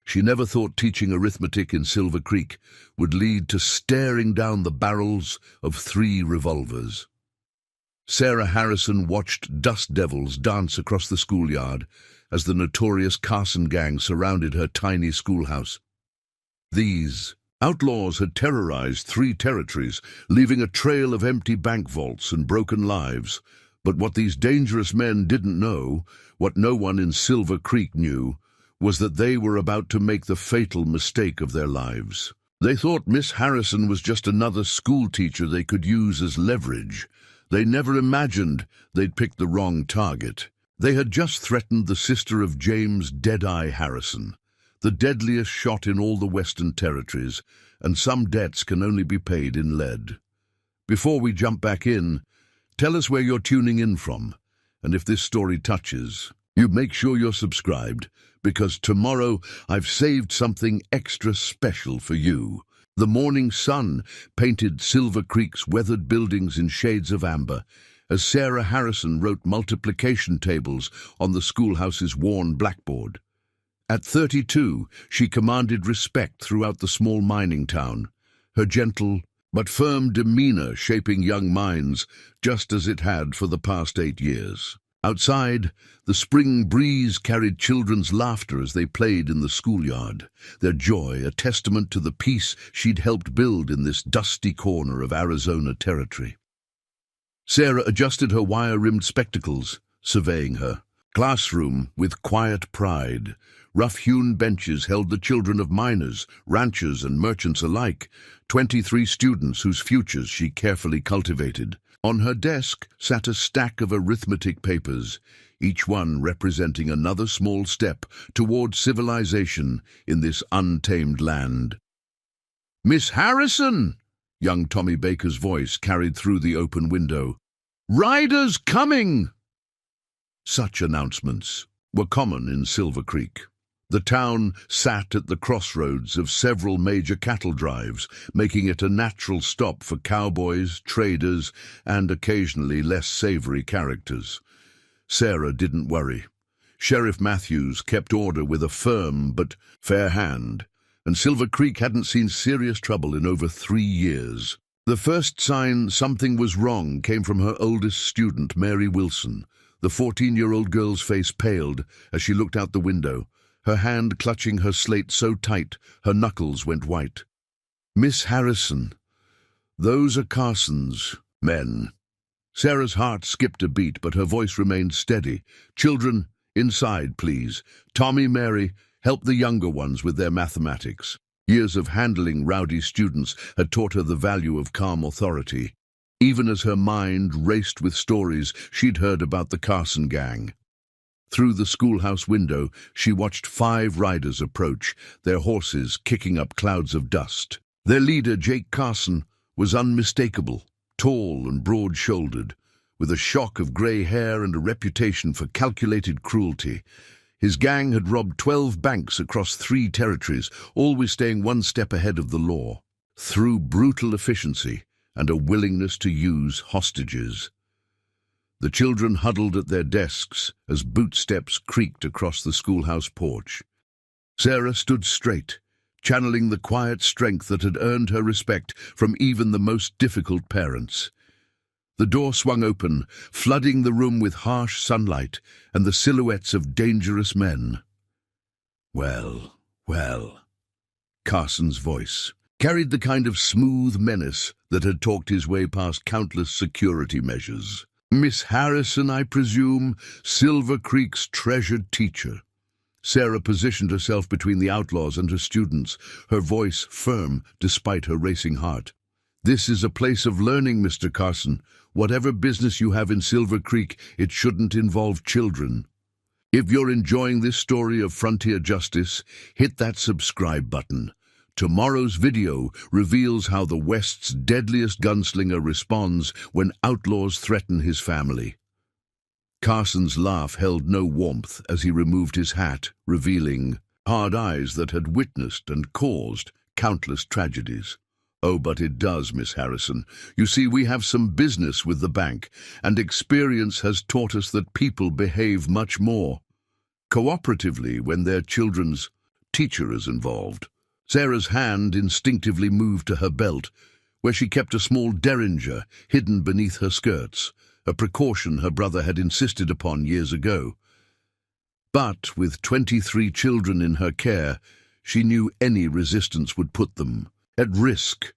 She never thought teaching arithmetic in Silver Creek would lead to staring down the barrels of 3 revolvers. Sarah Harrison watched dust devils dance across the schoolyard as the notorious Carson gang surrounded her tiny schoolhouse. These outlaws had terrorized 3 territories, leaving a trail of empty bank vaults and broken lives. But what these dangerous men didn't know, what no one in Silver Creek knew, was that they were about to make the fatal mistake of their lives. They thought Miss Harrison was just another schoolteacher they could use as leverage. They never imagined they'd picked the wrong target. They had just threatened the sister of James Deadeye Harrison, the deadliest shot in all the Western Territories, and some debts can only be paid in lead. Before we jump back in, tell us where you're tuning in from, and if this story touches you, make sure you're subscribed, because tomorrow I've saved something extra special for you. The morning sun painted Silver Creek's weathered buildings in shades of amber, as Sarah Harrison wrote multiplication tables on the schoolhouse's worn blackboard. At 32, she commanded respect throughout the small mining town, her gentle but firm demeanor shaping young minds just as it had for the past 8 years. Outside, the spring breeze carried children's laughter as they played in the schoolyard, their joy a testament to the peace she'd helped build in this dusty corner of Arizona territory. Sarah adjusted her wire-rimmed spectacles, surveying her classroom with quiet pride. Rough-hewn benches held the children of miners, ranchers, and merchants alike, 23 students whose futures she carefully cultivated. On her desk sat a stack of arithmetic papers, each one representing another small step toward civilization in this untamed land. "Miss Harrison!" young Tommy Baker's voice carried through the open window. "Riders coming!" Such announcements were common in Silver Creek. The town sat at the crossroads of several major cattle drives, making it a natural stop for cowboys, traders, and occasionally less savory characters. Sarah didn't worry. Sheriff Matthews kept order with a firm but fair hand, and Silver Creek hadn't seen serious trouble in over 3 years. The first sign something was wrong came from her oldest student, Mary Wilson. The 14-year-old girl's face paled as she looked out the window, her hand clutching her slate so tight her knuckles went white. "Miss Harrison, those are Carson's men." Sarah's heart skipped a beat, but her voice remained steady. "Children, inside, please. Tommy, Mary, help the younger ones with their mathematics." Years of handling rowdy students had taught her the value of calm authority, even as her mind raced with stories she'd heard about the Carson gang. Through the schoolhouse window, she watched 5 riders approach, their horses kicking up clouds of dust. Their leader, Jake Carson, was unmistakable, tall and broad-shouldered, with a shock of grey hair and a reputation for calculated cruelty. His gang had robbed 12 banks across 3 territories, always staying one step ahead of the law, through brutal efficiency and a willingness to use hostages. The children huddled at their desks as bootsteps creaked across the schoolhouse porch. Sarah stood straight, channeling the quiet strength that had earned her respect from even the most difficult parents. The door swung open, flooding the room with harsh sunlight and the silhouettes of dangerous men. "Well, well," Carson's voice carried the kind of smooth menace that had talked his way past countless security measures. "Miss Harrison, I presume, Silver Creek's treasured teacher." Sarah positioned herself between the outlaws and her students, her voice firm despite her racing heart. "This is a place of learning, Mr. Carson. Whatever business you have in Silver Creek, it shouldn't involve children. If you're enjoying this story of frontier justice, hit that subscribe button. Tomorrow's video reveals how the West's deadliest gunslinger responds when outlaws threaten his family. Carson's laugh held no warmth as he removed his hat, revealing hard eyes that had witnessed and caused countless tragedies. "Oh, but it does, Miss Harrison. You see, we have some business with the bank, and experience has taught us that people behave much more cooperatively when they're children's teacher is involved. Sarah's hand instinctively moved to her belt, where she kept a small derringer hidden beneath her skirts, a precaution her brother had insisted upon years ago. But with 23 children in her care, she knew any resistance would put them at risk.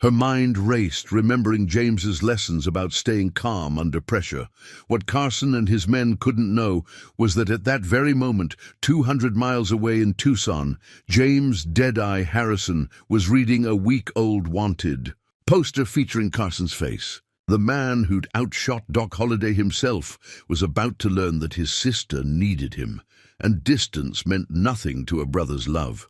Her mind raced, remembering James's lessons about staying calm under pressure. What Carson and his men couldn't know was that at that very moment, 200 miles away in Tucson, James Deadeye Harrison was reading a week-old wanted poster featuring Carson's face. The man who'd outshot Doc Holliday himself was about to learn that his sister needed him, and distance meant nothing to a brother's love.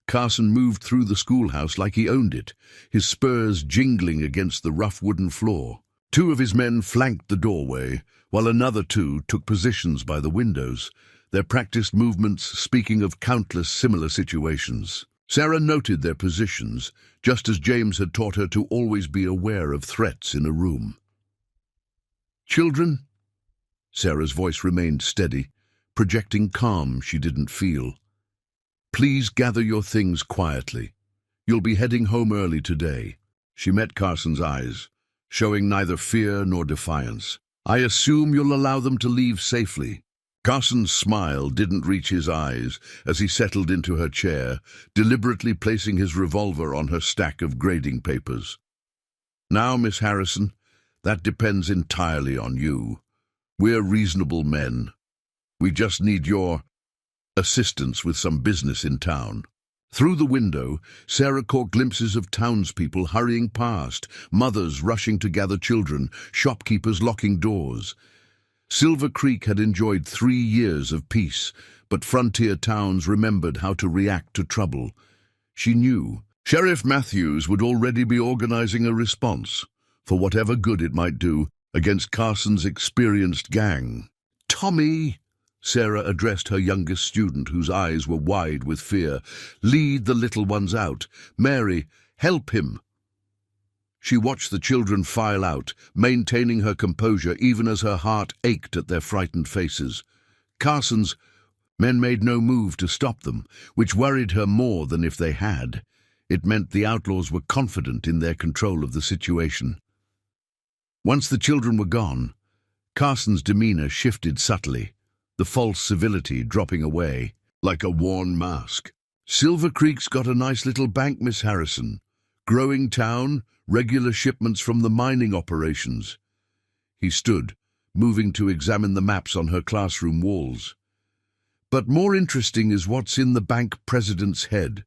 Carson moved through the schoolhouse like he owned it, his spurs jingling against the rough wooden floor. 2 of his men flanked the doorway, while another 2 took positions by the windows, their practiced movements speaking of countless similar situations. Sarah noted their positions, just as James had taught her to always be aware of threats in a room. "Children?" Sarah's voice remained steady, projecting calm she didn't feel. "Please gather your things quietly. You'll be heading home early today." She met Carson's eyes, showing neither fear nor defiance. "I assume you'll allow them to leave safely." Carson's smile didn't reach his eyes as he settled into her chair, deliberately placing his revolver on her stack of grading papers. "Now, Miss Harrison, that depends entirely on you. We're reasonable men. We just need your assistance with some business in town." Through the window, Sarah caught glimpses of townspeople hurrying past, mothers rushing to gather children, shopkeepers locking doors. Silver Creek had enjoyed 3 years of peace, but frontier towns remembered how to react to trouble. She knew Sheriff Matthews would already be organizing a response, for whatever good it might do, against Carson's experienced gang. "Tommy," Sarah addressed her youngest student, whose eyes were wide with fear, "lead the little ones out. Mary, help him." She watched the children file out, maintaining her composure even as her heart ached at their frightened faces. Carson's men made no move to stop them, which worried her more than if they had. It meant the outlaws were confident in their control of the situation. Once the children were gone, Carson's demeanor shifted subtly, the false civility dropping away like a worn mask. "Silver Creek's got a nice little bank, Miss Harrison. Growing town, regular shipments from the mining operations." He stood, moving to examine the maps on her classroom walls. "But more interesting is what's in the bank president's head.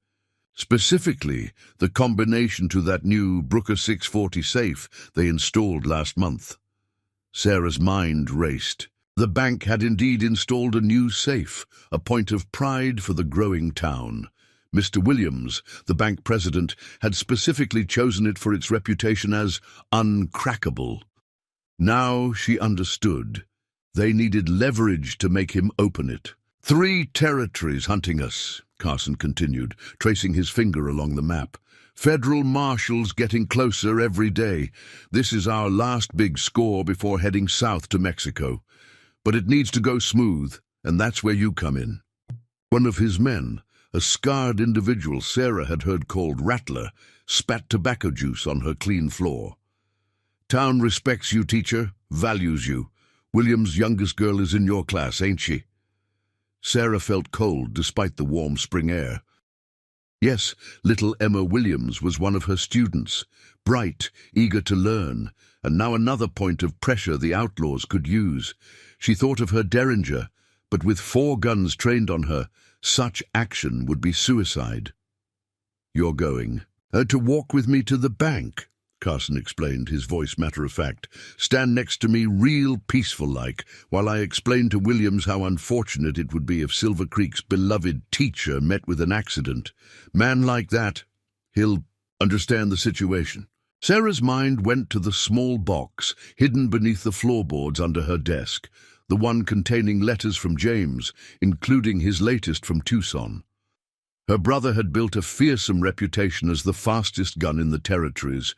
Specifically, the combination to that new Brooker 640 safe they installed last month." Sarah's mind raced. The bank had indeed installed a new safe, a point of pride for the growing town. Mr. Williams, the bank president, had specifically chosen it for its reputation as uncrackable. Now she understood. They needed leverage to make him open it. 3 territories hunting us," Carson continued, tracing his finger along the map. "Federal marshals getting closer every day. This is our last big score before heading south to Mexico. But it needs to go smooth, and that's where you come in." One of his men, a scarred individual Sarah had heard called Rattler, spat tobacco juice on her clean floor. "Town respects you, teacher, values you. William's youngest girl is in your class, ain't she?" Sarah felt cold despite the warm spring air. Yes, little Emma Williams was one of her students, bright, eager to learn, and now another point of pressure the outlaws could use. She thought of her derringer, but with 4 guns trained on her, such action would be suicide. "You're going to walk with me to the bank," Carson explained, his voice matter-of-fact. "Stand next to me real peaceful-like, while I explain to Williams how unfortunate it would be if Silver Creek's beloved teacher met with an accident. Man like that, he'll understand the situation." Sarah's mind went to the small box hidden beneath the floorboards under her desk, the one containing letters from James, including his latest from Tucson. Her brother had built a fearsome reputation as the fastest gun in the territories,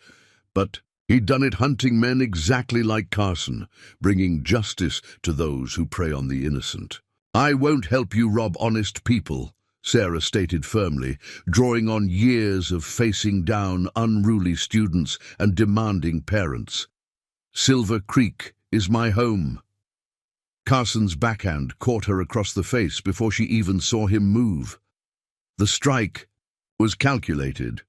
but he'd done it hunting men exactly like Carson, bringing justice to those who prey on the innocent. "I won't help you rob honest people," Sarah stated firmly, drawing on years of facing down unruly students and demanding parents. "Silver Creek is my home." Carson's backhand caught her across the face before she even saw him move. The strike was calculated,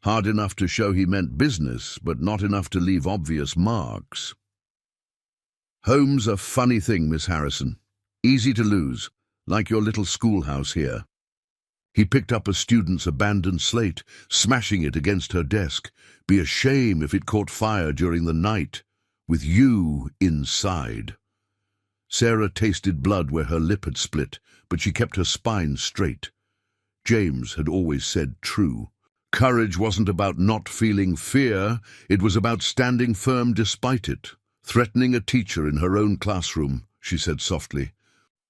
hard enough to show he meant business, but not enough to leave obvious marks. "Home's a funny thing, Miss Harrison. Easy to lose, like your little schoolhouse here." He picked up a student's abandoned slate, smashing it against her desk. "Be a shame if it caught fire during the night, with you inside." Sarah tasted blood where her lip had split, but she kept her spine straight. James had always said true. Courage wasn't about not feeling fear, it was about standing firm despite it. Threatening a teacher in her own classroom, she said softly.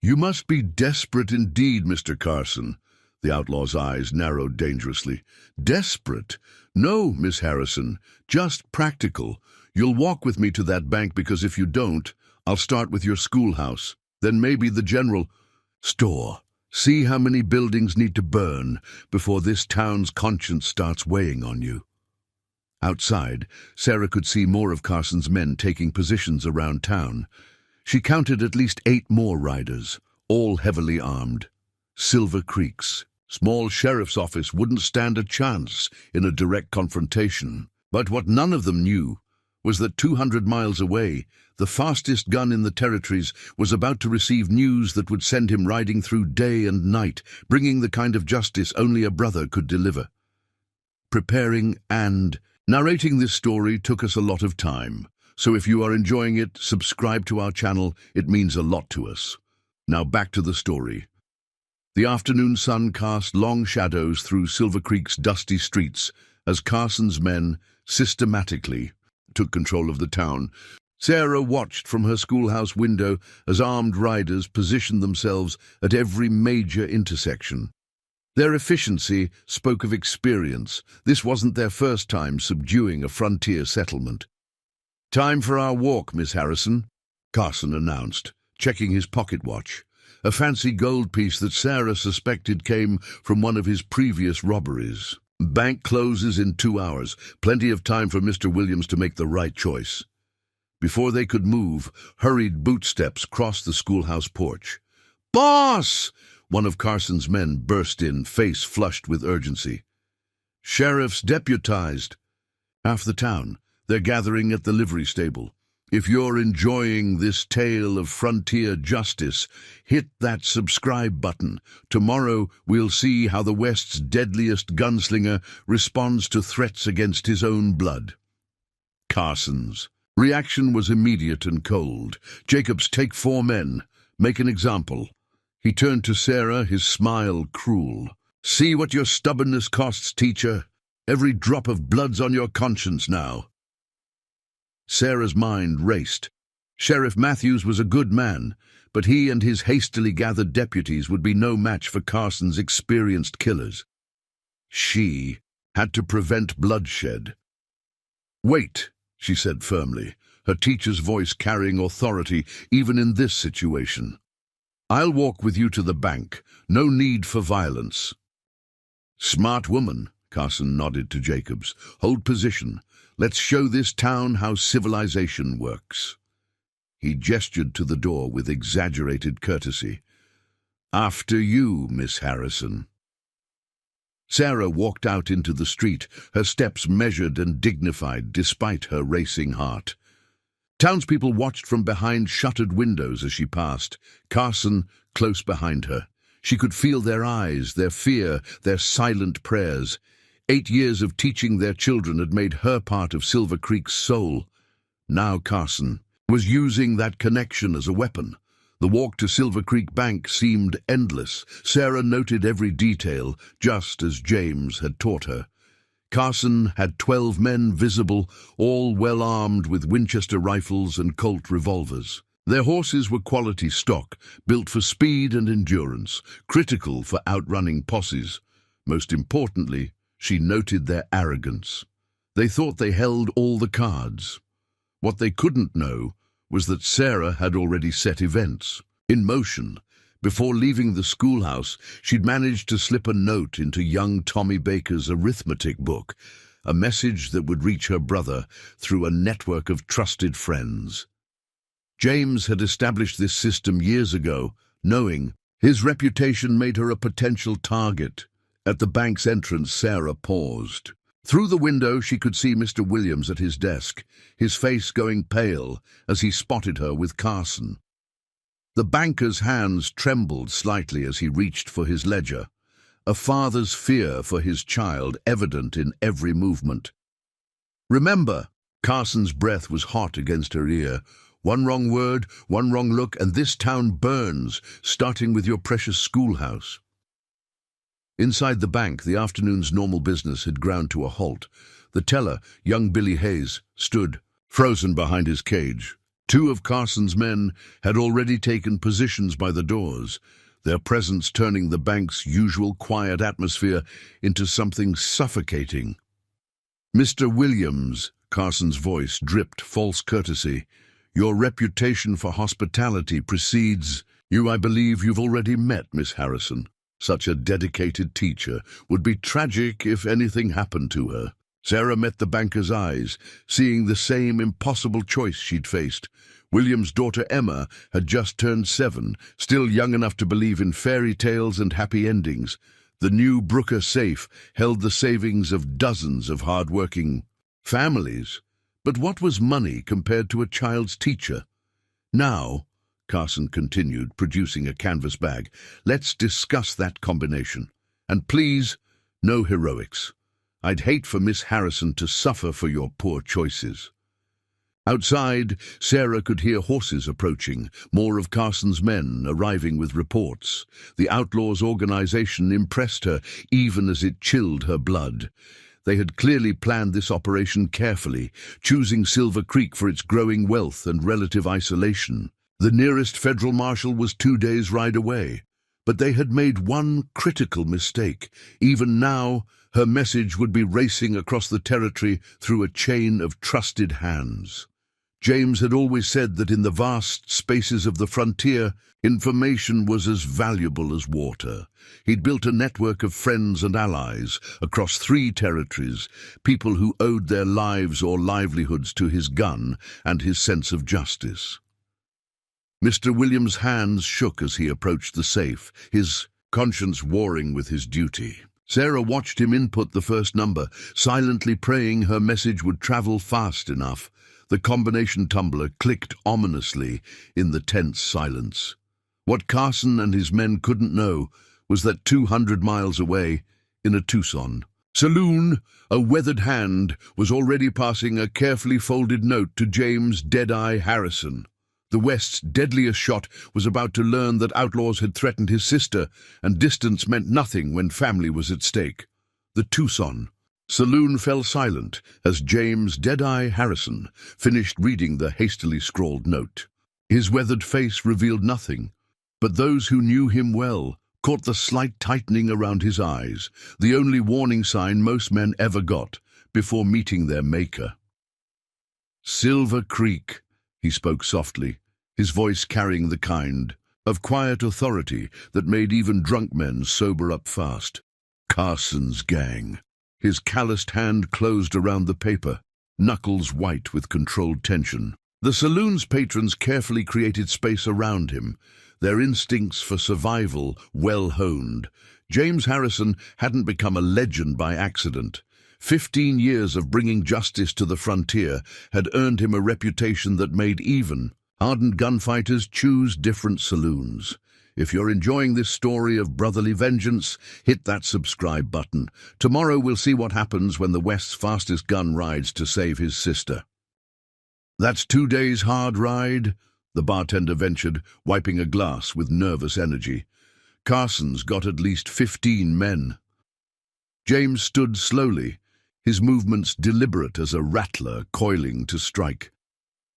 "You must be desperate indeed, Mr. Carson." The outlaw's eyes narrowed dangerously. "Desperate? No, Miss Harrison, just practical. You'll walk with me to that bank because if you don't, I'll start with your schoolhouse, then maybe the general store. See how many buildings need to burn before this town's conscience starts weighing on you." Outside, Sarah could see more of Carson's men taking positions around town. She counted at least 8 more riders, all heavily armed. Silver Creek's small sheriff's office wouldn't stand a chance in a direct confrontation. But what none of them knew was that 200 miles away, the fastest gun in the territories was about to receive news that would send him riding through day and night, bringing the kind of justice only a brother could deliver. Preparing and narrating this story took us a lot of time, so if you are enjoying it, subscribe to our channel. It means a lot to us. Now back to the story. The afternoon sun cast long shadows through Silver Creek's dusty streets as Carson's men systematically took control of the town. Sarah watched from her schoolhouse window as armed riders positioned themselves at every major intersection. Their efficiency spoke of experience. This wasn't their first time subduing a frontier settlement. "Time for our walk, Miss Harrison," Carson announced, checking his pocket watch, a fancy gold piece that Sarah suspected came from one of his previous robberies. "Bank closes in 2 hours, plenty of time for Mr. Williams to make the right choice." Before they could move, hurried bootsteps crossed the schoolhouse porch. "Boss!" One of Carson's men burst in, face flushed with urgency. "Sheriff's deputized." "Half the town. They're gathering at the livery stable. If you're enjoying this tale of frontier justice, hit that subscribe button. Tomorrow we'll see how the West's deadliest gunslinger responds to threats against his own blood." Carson's reaction was immediate and cold. "Jacobs, take 4 men. Make an example." He turned to Sarah, his smile cruel. "See what your stubbornness costs, teacher. Every drop of blood's on your conscience now." Sarah's mind raced. Sheriff Matthews was a good man, but he and his hastily gathered deputies would be no match for Carson's experienced killers. She had to prevent bloodshed. "Wait," she said firmly, her teacher's voice carrying authority even in this situation. "I'll walk with you to the bank. No need for violence." "Smart woman," Carson nodded to Jacobs. "Hold position. Let's show this town how civilization works." He gestured to the door with exaggerated courtesy. "After you, Miss Harrison." Sarah walked out into the street, her steps measured and dignified despite her racing heart. Townspeople watched from behind shuttered windows as she passed, Carson close behind her. She could feel their eyes, their fear, their silent prayers. 8 years of teaching their children had made her part of Silver Creek's soul. Now Carson was using that connection as a weapon. The walk to Silver Creek Bank seemed endless. Sarah noted every detail, just as James had taught her. Carson had 12 men visible, all well armed with Winchester rifles and Colt revolvers. Their horses were quality stock, built for speed and endurance, critical for outrunning posses. Most importantly, she noted their arrogance. They thought they held all the cards. What they couldn't know was that Sarah had already set events in motion, Before leaving the schoolhouse, she'd managed to slip a note into young Tommy Baker's arithmetic book, a message that would reach her brother through a network of trusted friends. James had established this system years ago, knowing his reputation made her a potential target. At the bank's entrance, Sarah paused. Through the window, she could see Mr. Williams at his desk, his face going pale as he spotted her with Carson. The banker's hands trembled slightly as he reached for his ledger, a father's fear for his child evident in every movement. "Remember," Carson's breath was hot against her ear, "one wrong word, one wrong look, and this town burns, starting with your precious schoolhouse." Inside the bank, the afternoon's normal business had ground to a halt. The teller, young Billy Hayes, stood, frozen behind his cage. Two of Carson's men had already taken positions by the doors, their presence turning the bank's usual quiet atmosphere into something suffocating. "Mr. Williams," Carson's voice dripped false courtesy, "your reputation for hospitality precedes you. I believe you've already met Miss Harrison. Such a dedicated teacher. Would be tragic if anything happened to her." Sarah met the banker's eyes, seeing the same impossible choice she'd faced. William's daughter Emma had just turned 7, still young enough to believe in fairy tales and happy endings. The new Brooker safe held the savings of dozens of hard-working families. But what was money compared to a child's teacher? "Now," Carson continued, producing a canvas bag, "let's discuss that combination. And please, no heroics. I'd hate for Miss Harrison to suffer for your poor choices." Outside, Sarah could hear horses approaching, more of Carson's men arriving with reports. The Outlaws organization impressed her, even as it chilled her blood. They had clearly planned this operation carefully, choosing Silver Creek for its growing wealth and relative isolation. The nearest federal marshal was 2 days' ride away. But they had made one critical mistake. Even now, her message would be racing across the territory through a chain of trusted hands. James had always said that in the vast spaces of the frontier, information was as valuable as water. He'd built a network of friends and allies across 3 territories, people who owed their lives or livelihoods to his gun and his sense of justice. Mr. Williams' hands shook as he approached the safe, his conscience warring with his duty. Sarah watched him input the first number, silently praying her message would travel fast enough. The combination tumbler clicked ominously in the tense silence. What Carson and his men couldn't know was that 200 miles away, in a Tucson saloon, a weathered hand was already passing a carefully folded note to James "Deadeye" Harrison. The West's deadliest shot was about to learn that Outlaws had threatened his sister, and distance meant nothing when family was at stake. The Tucson saloon fell silent as James "Deadeye" Harrison finished reading the hastily scrawled note. His weathered face revealed nothing, but those who knew him well caught the slight tightening around his eyes, the only warning sign most men ever got before meeting their maker. "Silver Creek," he spoke softly, his voice carrying the kind of quiet authority that made even drunk men sober up fast. "Carson's gang." His calloused hand closed around the paper, knuckles white with controlled tension. The saloon's patrons carefully created space around him, their instincts for survival well honed. James Harrison hadn't become a legend by accident. 15 years of bringing justice to the frontier had earned him a reputation that made even hardened gunfighters choose different saloons. If you're enjoying this story of brotherly vengeance, hit that subscribe button. Tomorrow we'll see what happens when the West's fastest gun rides to save his sister. "That's 2 days' hard ride," the bartender ventured, wiping a glass with nervous energy. "Carson's got at least 15 men." James stood slowly, his movements deliberate as a rattler coiling to strike.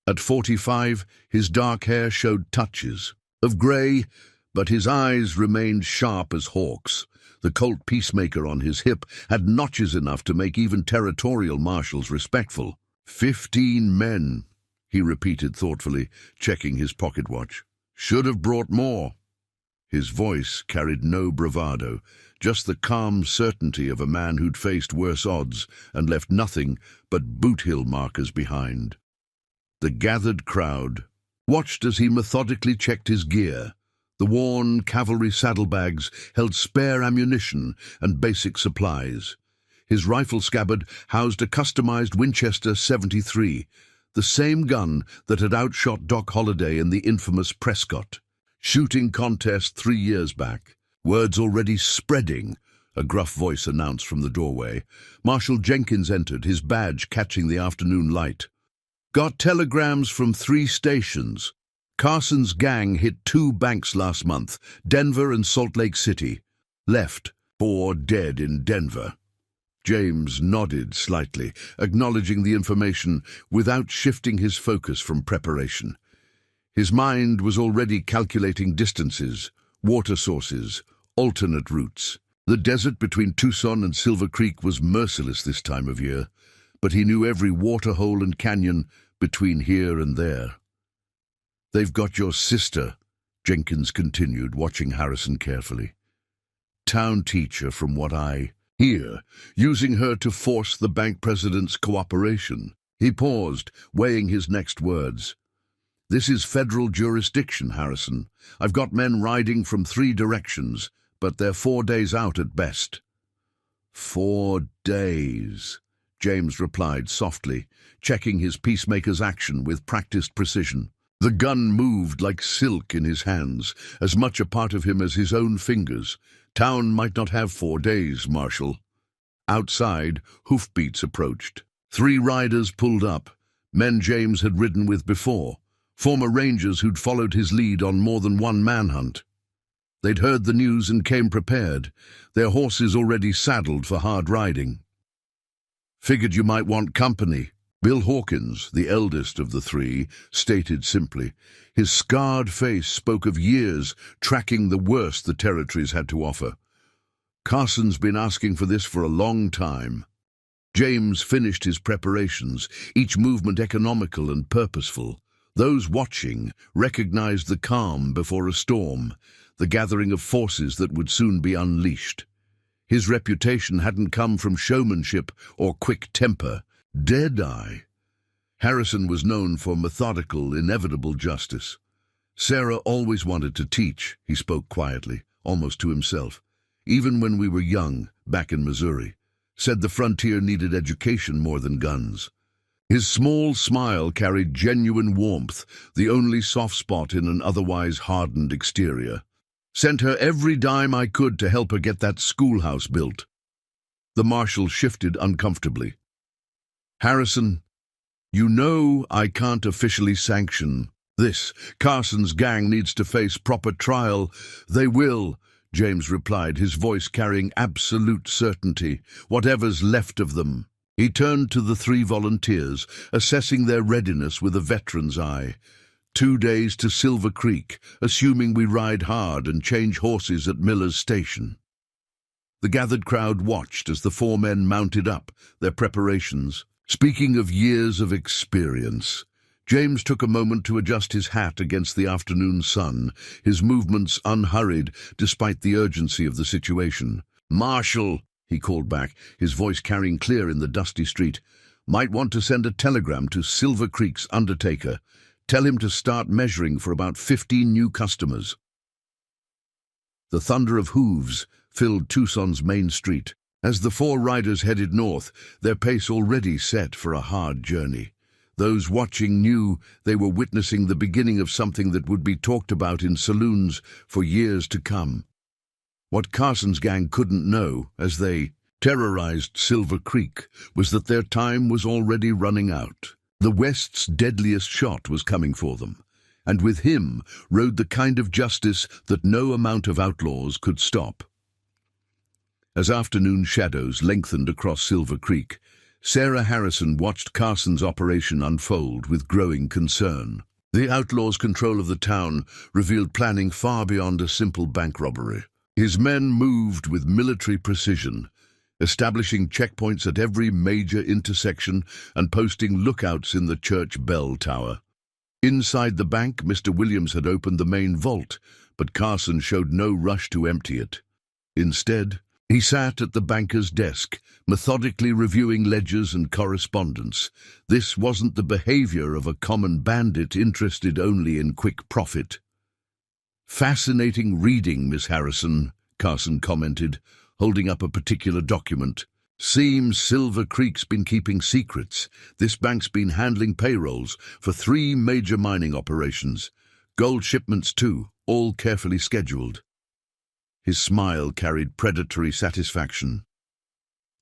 At 45, his dark hair showed touches of grey, but his eyes remained sharp as hawks. The Colt Peacemaker on his hip had notches enough to make even territorial marshals respectful. 15 men, he repeated thoughtfully, checking his pocket watch. "Should have brought more." His voice carried no bravado, just the calm certainty of a man who'd faced worse odds and left nothing but boot-heel markers behind. The gathered crowd watched as he methodically checked his gear. The worn cavalry saddlebags held spare ammunition and basic supplies. His rifle scabbard housed a customized Winchester .73, the same gun that had outshot Doc Holliday in the infamous Prescott shooting contest 3 years back. Words already spreading, a gruff voice announced from the doorway. Marshal Jenkins entered, his badge catching the afternoon light. Got telegrams from 3 stations. Carson's gang hit 2 banks last month, Denver and Salt Lake City. Left 4 dead in Denver. James nodded slightly, acknowledging the information without shifting his focus from preparation. His mind was already calculating distances, water sources, alternate routes. The desert between Tucson and Silver Creek was merciless this time of year, but he knew every waterhole and canyon between here and there. "They've got your sister," Jenkins continued, watching Harrison carefully. "Town teacher, from what I hear, using her to force the bank president's cooperation." He paused, weighing his next words. "This is federal jurisdiction, Harrison. I've got men riding from 3 directions, but they're 4 days out at best." 4 days, James replied softly, checking his peacemaker's action with practiced precision. The gun moved like silk in his hands, as much a part of him as his own fingers. "Town might not have 4 days, Marshal." Outside, hoofbeats approached. 3 riders pulled up, men James had ridden with before, former rangers who'd followed his lead on more than one manhunt. They'd heard the news and came prepared, their horses already saddled for hard riding. "Figured you might want company," Bill Hawkins, the eldest of the 3, stated simply. His scarred face spoke of years tracking the worst the territories had to offer. "Carson's been asking for this for a long time." James finished his preparations, each movement economical and purposeful. Those watching recognized the calm before a storm, the gathering of forces that would soon be unleashed. His reputation hadn't come from showmanship or quick temper. Deadeye. Harrison was known for methodical, inevitable justice. "Sarah always wanted to teach," he spoke quietly, almost to himself. "Even when we were young, back in Missouri. Said the frontier needed education more than guns." His small smile carried genuine warmth, the only soft spot in an otherwise hardened exterior. "Sent her every dime I could to help her get that schoolhouse built." The marshal shifted uncomfortably. "Harrison, you know I can't officially sanction this. Carson's gang needs to face proper trial." "They will," James replied, his voice carrying absolute certainty, "whatever's left of them." He turned to the 3 volunteers, assessing their readiness with a veteran's eye. 2 days to Silver Creek, assuming we ride hard and change horses at Miller's Station." The gathered crowd watched as the 4 men mounted up, their preparations. Speaking of years of experience, James took a moment to adjust his hat against the afternoon sun, his movements unhurried despite the urgency of the situation. "Marshal," he called back, his voice carrying clear in the dusty street, "might want to send a telegram to Silver Creek's undertaker. Tell him to start measuring for about 15 new customers." The thunder of hooves filled Tucson's main street. As the 4 riders headed north, their pace already set for a hard journey. Those watching knew they were witnessing the beginning of something that would be talked about in saloons for years to come. What Carson's gang couldn't know, as they terrorized Silver Creek, was that their time was already running out. The West's deadliest shot was coming for them, and with him rode the kind of justice that no amount of outlaws could stop. As afternoon shadows lengthened across Silver Creek, Sarah Harrison watched Carson's operation unfold with growing concern. The outlaws' control of the town revealed planning far beyond a simple bank robbery. His men moved with military precision, establishing checkpoints at every major intersection and posting lookouts in the church bell tower. Inside the bank, Mr. Williams had opened the main vault, but Carson showed no rush to empty it. Instead, he sat at the banker's desk, methodically reviewing ledgers and correspondence. This wasn't the behavior of a common bandit interested only in quick profit. "Fascinating reading, Miss Harrison," Carson commented, holding up a particular document. "Seems Silver Creek's been keeping secrets. This bank's been handling payrolls for 3 major mining operations. Gold shipments too, all carefully scheduled." His smile carried predatory satisfaction.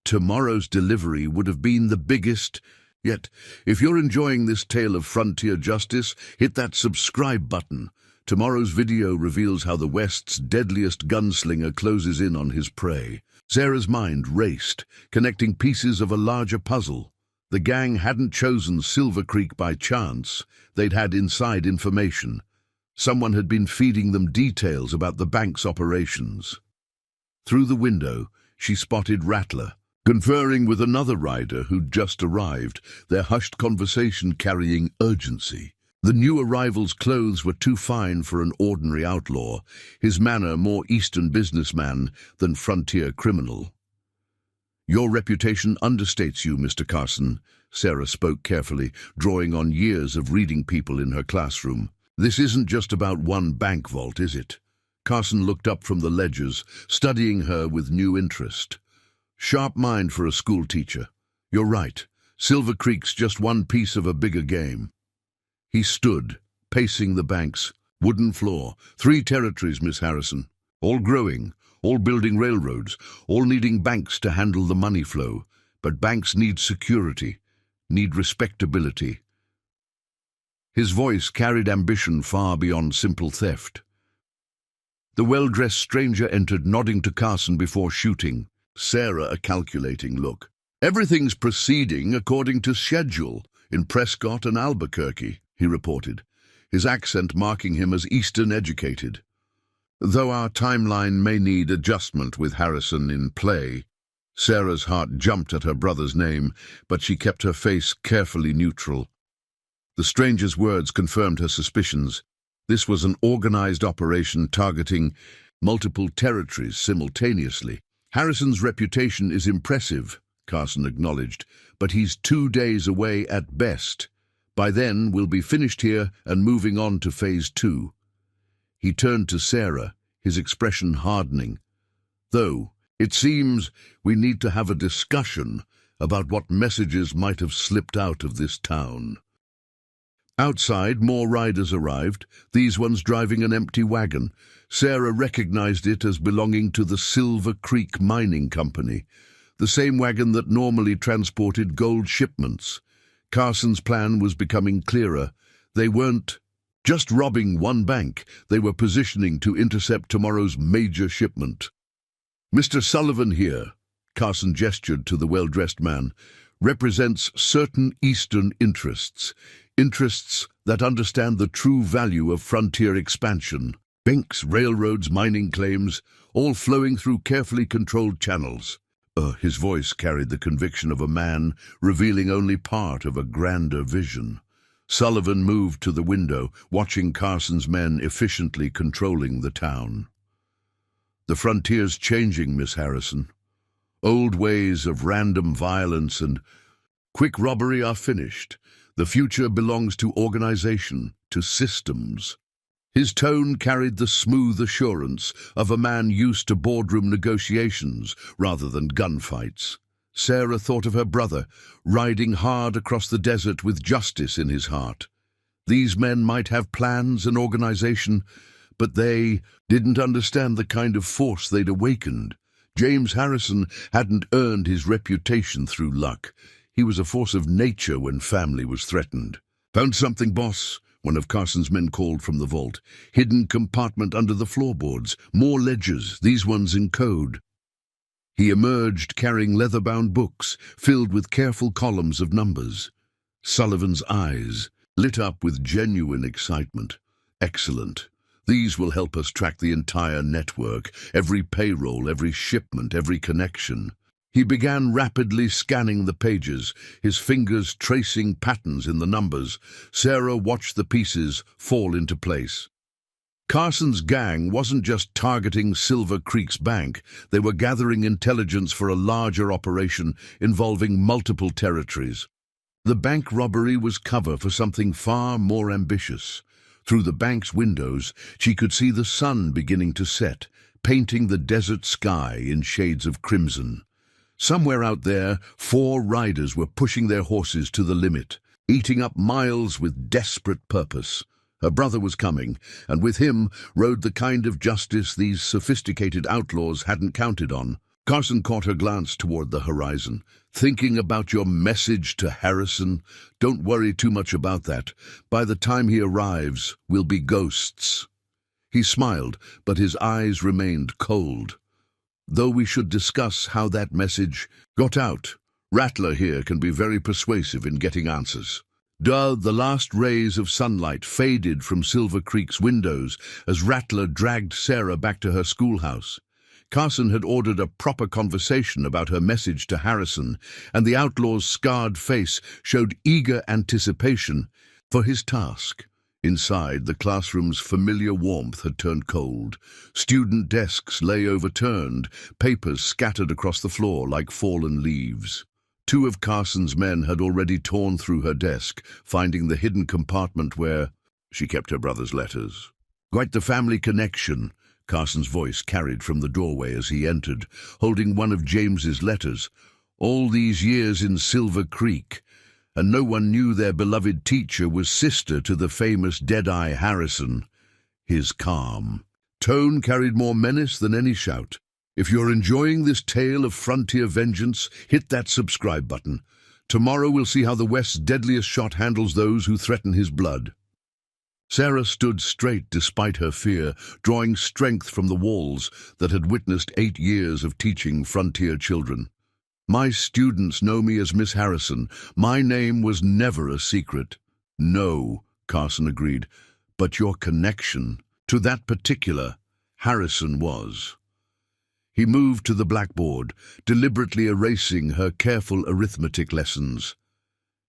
Tomorrow's delivery would have been the biggest. Yet, if you're enjoying this tale of frontier justice, hit that subscribe button. Tomorrow's video reveals how the West's deadliest gunslinger closes in on his prey. Sarah's mind raced, connecting pieces of a larger puzzle. The gang hadn't chosen Silver Creek by chance. They'd had inside information. Someone had been feeding them details about the bank's operations. Through the window, she spotted Rattler, conferring with another rider who'd just arrived, their hushed conversation carrying urgency. The new arrival's clothes were too fine for an ordinary outlaw, his manner more Eastern businessman than frontier criminal. "Your reputation understates you, Mr. Carson," Sarah spoke carefully, drawing on years of reading people in her classroom. "This isn't just about one bank vault, is it?" Carson looked up from the ledgers, studying her with new interest. "Sharp mind for a schoolteacher. You're right. Silver Creek's just one piece of a bigger game." He stood, pacing the bank's wooden floor. 3 territories, Miss Harrison. All growing, all building railroads, all needing banks to handle the money flow. But banks need security, need respectability. His voice carried ambition far beyond simple theft. The well-dressed stranger entered, nodding to Carson before shooting. Sarah a calculating look. "Everything's proceeding according to schedule in Prescott and Albuquerque," he reported, his accent marking him as Eastern educated. "Though our timeline may need adjustment with Harrison in play." Sarah's heart jumped at her brother's name, but she kept her face carefully neutral. The stranger's words confirmed her suspicions. This was an organized operation targeting multiple territories simultaneously. "Harrison's reputation is impressive," Carson acknowledged, "but he's 2 days away at best. By then, we'll be finished here and moving on to phase 2. He turned to Sarah, his expression hardening. "Though, it seems we need to have a discussion about what messages might have slipped out of this town." Outside, more riders arrived, these ones driving an empty wagon. Sarah recognized it as belonging to the Silver Creek Mining Company, the same wagon that normally transported gold shipments. Carson's plan was becoming clearer. They weren't just robbing one bank, they were positioning to intercept tomorrow's major shipment. "Mr. Sullivan here," Carson gestured to the well-dressed man, "represents certain Eastern interests that understand the true value of frontier expansion. Banks, railroads, mining claims, all flowing through carefully controlled channels." His voice carried the conviction of a man revealing only part of a grander vision. Sullivan moved to the window, watching Carson's men efficiently controlling the town. "The frontier's changing, Miss Harrison. Old ways of random violence and quick robbery are finished. The future belongs to organization, to systems." His tone carried the smooth assurance of a man used to boardroom negotiations rather than gunfights. Sarah thought of her brother, riding hard across the desert with justice in his heart. These men might have plans and organization, but they didn't understand the kind of force they'd awakened. James Harrison hadn't earned his reputation through luck. He was a force of nature when family was threatened. "Found something, boss," one of Carson's men called from the vault. "Hidden compartment under the floorboards. More ledgers, these ones in code." He emerged carrying leather-bound books filled with careful columns of numbers. Sullivan's eyes lit up with genuine excitement. "Excellent. These will help us track the entire network, every payroll, every shipment, every connection." He began rapidly scanning the pages, his fingers tracing patterns in the numbers. Sarah watched the pieces fall into place. Carson's gang wasn't just targeting Silver Creek's bank, they were gathering intelligence for a larger operation involving multiple territories. The bank robbery was cover for something far more ambitious. Through the bank's windows, she could see the sun beginning to set, painting the desert sky in shades of crimson. Somewhere out there, 4 riders were pushing their horses to the limit, eating up miles with desperate purpose. Her brother was coming, and with him rode the kind of justice these sophisticated outlaws hadn't counted on. Carson caught her glance toward the horizon. "Thinking about your message to Harrison? Don't worry too much about that. By the time he arrives, we'll be ghosts." He smiled, but his eyes remained cold. "Though we should discuss how that message got out. Rattler here can be very persuasive in getting answers." The last rays of sunlight faded from Silver Creek's windows as Rattler dragged Sarah back to her schoolhouse. Carson had ordered a proper conversation about her message to Harrison, and the outlaw's scarred face showed eager anticipation for his task. Inside, the classroom's familiar warmth had turned cold. Student desks lay overturned, papers scattered across the floor like fallen leaves. 2 of Carson's men had already torn through her desk, finding the hidden compartment where she kept her brother's letters. "Quite the family connection," Carson's voice carried from the doorway as he entered, holding one of James's letters. "All these years in Silver Creek, and no one knew their beloved teacher was sister to the famous Deadeye Harrison." His calm tone carried more menace than any shout. "If you're enjoying this tale of frontier vengeance, hit that subscribe button. Tomorrow we'll see how the West's deadliest shot handles those who threaten his blood." Sarah stood straight despite her fear, drawing strength from the walls that had witnessed 8 years of teaching frontier children. "My students know me as Miss Harrison. My name was never a secret." "No," Carson agreed, "but your connection to that particular Harrison was." He moved to the blackboard, deliberately erasing her careful arithmetic lessons.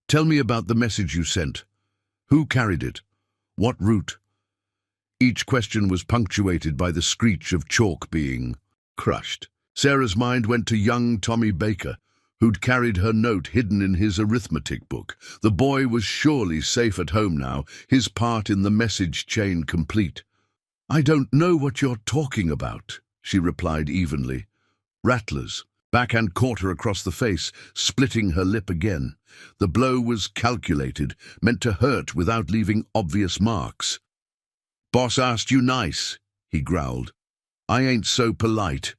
"Tell me about the message you sent. Who carried it? What route?" Each question was punctuated by the screech of chalk being crushed. Sarah's mind went to young Tommy Baker, who'd carried her note hidden in his arithmetic book. The boy was surely safe at home now, his part in the message chain complete. "I don't know what you're talking about," she replied evenly. "Rattlers." Backhand caught her across the face, splitting her lip again. The blow was calculated, meant to hurt without leaving obvious marks. "Boss asked you nice," he growled. "I ain't so polite."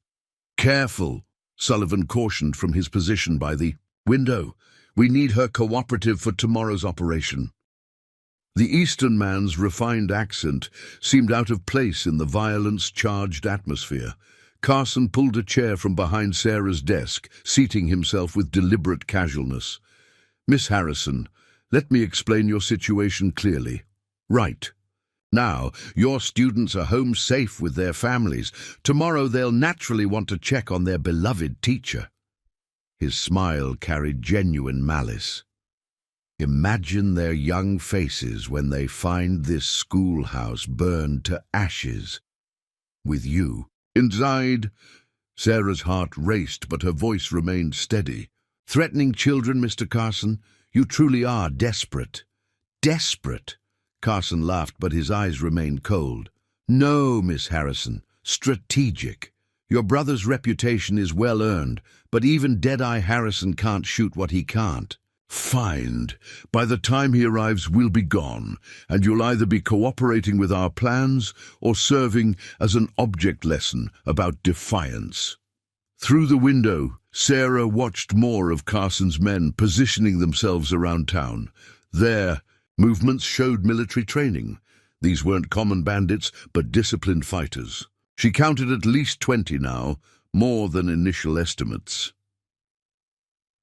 "Careful," Sullivan cautioned from his position by the window. "We need her cooperative for tomorrow's operation." The Eastern man's refined accent seemed out of place in the violence-charged atmosphere. Carson pulled a chair from behind Sarah's desk, seating himself with deliberate casualness. "Miss Harrison, let me explain your situation clearly. Right. Now, your students are home safe with their families. Tomorrow they'll naturally want to check on their beloved teacher." His smile carried genuine malice. "Imagine their young faces when they find this schoolhouse burned to ashes. With you inside." Sarah's heart raced, but her voice remained steady. "Threatening children, Mr. Carson? You truly are desperate." "Desperate?" Carson laughed, but his eyes remained cold. "No, Miss Harrison. Strategic. Your brother's reputation is well earned, but even Deadeye Harrison can't shoot what he can't. Find. By the time he arrives, we'll be gone, and you'll either be cooperating with our plans or serving as an object lesson about defiance." Through the window, Sarah watched more of Carson's men positioning themselves around town. Their movements showed military training. These weren't common bandits, but disciplined fighters. She counted at least 20 now, more than initial estimates.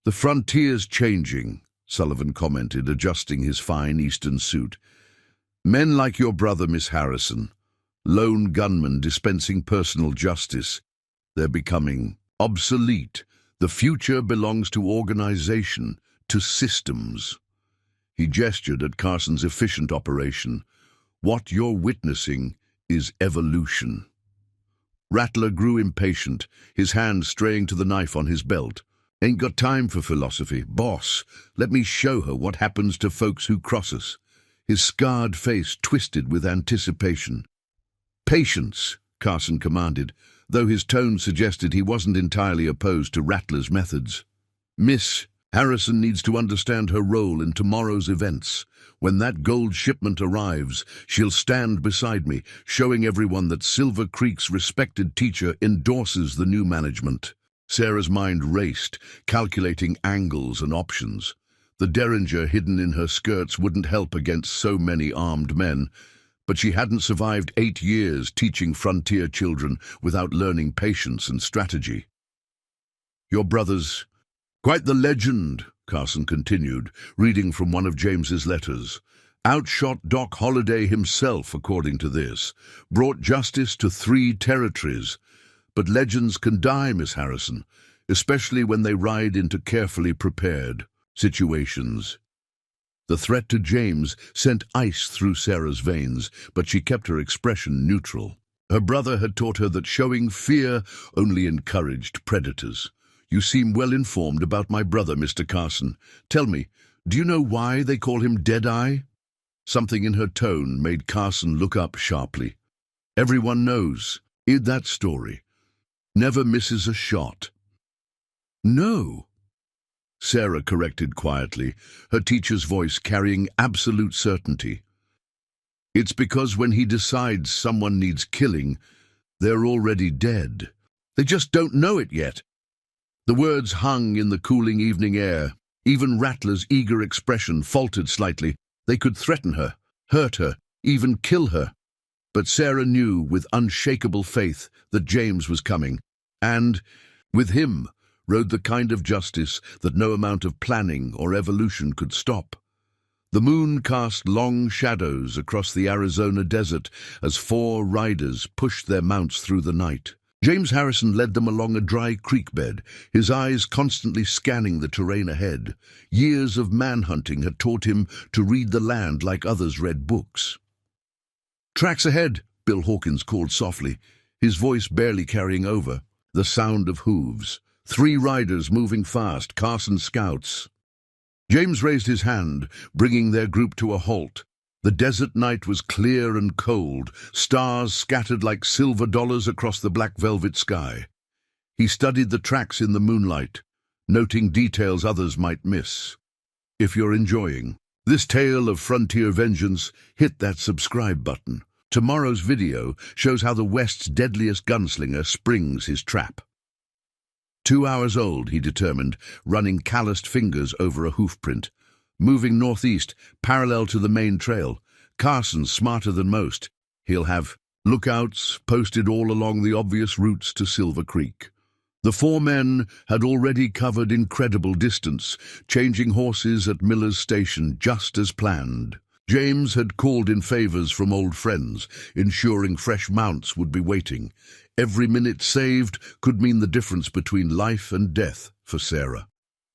"The frontier's changing," Sullivan commented, adjusting his fine Eastern suit. "Men like your brother, Miss Harrison, lone gunmen dispensing personal justice, they're becoming obsolete. The future belongs to organization, to systems." He gestured at Carson's efficient operation. "What you're witnessing is evolution. Rattler grew impatient, his hand straying to the knife on his belt. Ain't got time for philosophy. Boss, let me show her what happens to folks who cross us. His scarred face twisted with anticipation. Patience, Carson commanded, though his tone suggested he wasn't entirely opposed to Rattler's methods. Miss, Harrison needs to understand her role in tomorrow's events. When that gold shipment arrives, she'll stand beside me, showing everyone that Silver Creek's respected teacher endorses the new management. Sarah's mind raced, calculating angles and options. The derringer hidden in her skirts wouldn't help against so many armed men, but she hadn't survived 8 years teaching frontier children without learning patience and strategy. Your brother's quite the legend, Carson continued, reading from one of James's letters. Outshot Doc Holliday himself, according to this. Brought justice to 3 territories. But legends can die, Miss Harrison, especially when they ride into carefully prepared situations. The threat to James sent ice through Sarah's veins, but she kept her expression neutral. Her brother had taught her that showing fear only encouraged predators. You seem well informed about my brother, Mr. Carson. Tell me, do you know why they call him Deadeye? Something in her tone made Carson look up sharply. Everyone knows. In that story. Never misses a shot. No, Sarah corrected quietly, her teacher's voice carrying absolute certainty. It's because when he decides someone needs killing, they're already dead. They just don't know it yet. The words hung in the cooling evening air. Even Rattler's eager expression faltered slightly. They could threaten her, hurt her, even kill her. But Sarah knew with unshakable faith that James was coming, and, with him, rode the kind of justice that no amount of planning or evolution could stop. The moon cast long shadows across the Arizona desert as 4 riders pushed their mounts through the night. James Harrison led them along a dry creek bed, his eyes constantly scanning the terrain ahead. Years of manhunting had taught him to read the land like others read books. "Tracks ahead," Bill Hawkins called softly, his voice barely carrying over. The sound of hooves. 3 riders moving fast, Carson's scouts. James raised his hand, bringing their group to a halt. The desert night was clear and cold, stars scattered like silver dollars across the black velvet sky. He studied the tracks in the moonlight, noting details others might miss. If you're enjoying this tale of frontier vengeance, hit that subscribe button. Tomorrow's video shows how the West's deadliest gunslinger springs his trap. 2 hours old, he determined, running calloused fingers over a hoofprint. Moving northeast, parallel to the main trail. Carson's smarter than most. He'll have lookouts posted all along the obvious routes to Silver Creek. The 4 men had already covered incredible distance, changing horses at Miller's Station just as planned. James had called in favors from old friends, ensuring fresh mounts would be waiting. Every minute saved could mean the difference between life and death for Sarah.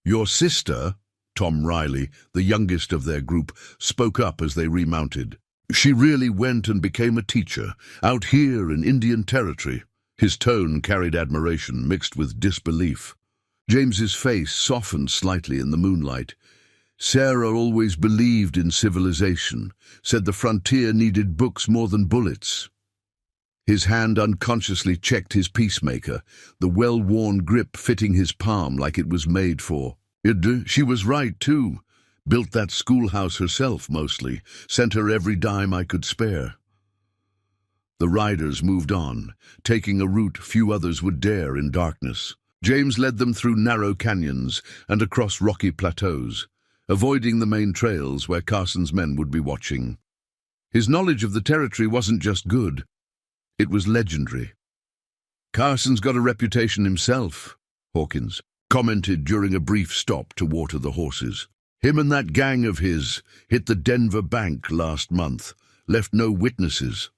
Your sister, Tom Riley, the youngest of their group, spoke up as they remounted. She really went and became a teacher, out here in Indian Territory. His tone carried admiration mixed with disbelief. James's face softened slightly in the moonlight. Sarah always believed in civilization, said the frontier needed books more than bullets. His hand unconsciously checked his peacemaker, the well-worn grip fitting his palm like it was made for. She was right, too. Built that schoolhouse herself, mostly. Sent her every dime I could spare. The riders moved on, taking a route few others would dare in darkness. James led them through narrow canyons and across rocky plateaus, avoiding the main trails where Carson's men would be watching. His knowledge of the territory wasn't just good, it was legendary. Carson's got a reputation himself, Hawkins commented during a brief stop to water the horses. Him and that gang of his hit the Denver bank last month, left no witnesses.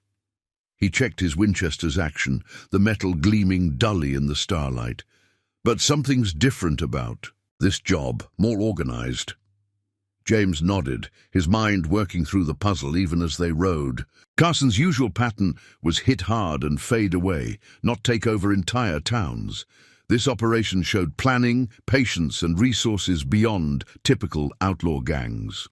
He checked his Winchester's action, the metal gleaming dully in the starlight. But something's different about this job, more organized. James nodded, his mind working through the puzzle even as they rode. Carson's usual pattern was hit hard and fade away, not take over entire towns. This operation showed planning, patience, and resources beyond typical outlaw gangs.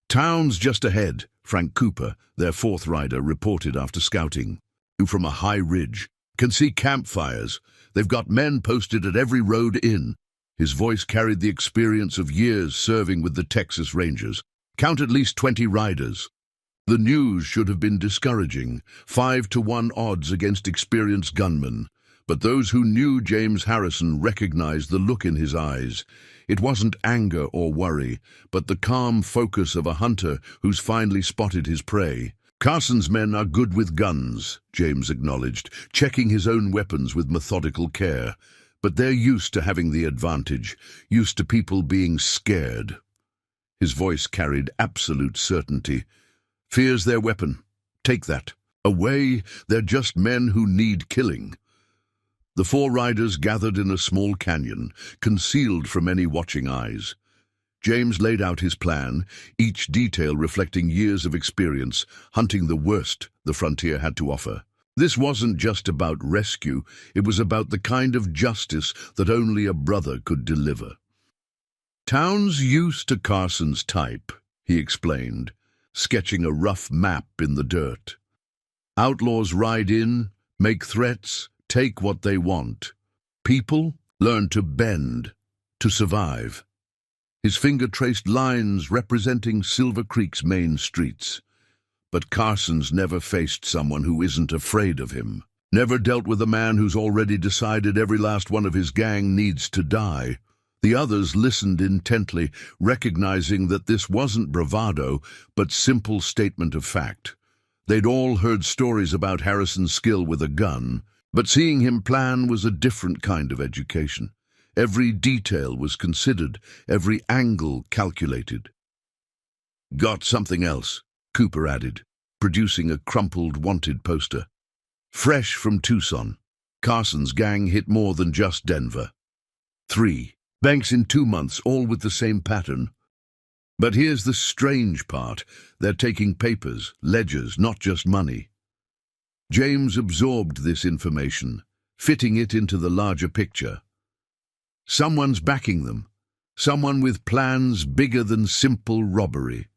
"Towns just ahead," Frank Cooper, their fourth rider, reported after scouting. "From a high ridge. Can see campfires. They've got men posted at every road in." His voice carried the experience of years serving with the Texas Rangers. "Count at least 20 riders." The news should have been discouraging, 5-to-1 odds against experienced gunmen. But those who knew James Harrison recognized the look in his eyes. It wasn't anger or worry, but the calm focus of a hunter who's finally spotted his prey. "Carson's men are good with guns," James acknowledged, checking his own weapons with methodical care. "But they're used to having the advantage, used to people being scared." His voice carried absolute certainty. "Fear's their weapon. Take that. Away, they're just men who need killing." The four riders gathered in a small canyon, concealed from any watching eyes. James laid out his plan, each detail reflecting years of experience, hunting the worst the frontier had to offer. This wasn't just about rescue, it was about the kind of justice that only a brother could deliver. "Towns used to Carson's type," he explained, sketching a rough map in the dirt. "Outlaws ride in, make threats, take what they want. People learn to bend, to survive." His finger traced lines representing Silver Creek's main streets. But Carson's never faced someone who isn't afraid of him. Never dealt with a man who's already decided every last one of his gang needs to die. The others listened intently, recognizing that this wasn't bravado, but simple statement of fact. They'd all heard stories about Harrison's skill with a gun, but seeing him plan was a different kind of education. Every detail was considered, every angle calculated. "Got something else," Cooper added, producing a crumpled wanted poster. "Fresh from Tucson. Carson's gang hit more than just Denver. 3 banks in 2 months, all with the same pattern. But here's the strange part. They're taking papers, ledgers, not just money." James absorbed this information, fitting it into the larger picture. Someone's backing them, someone with plans bigger than simple robbery.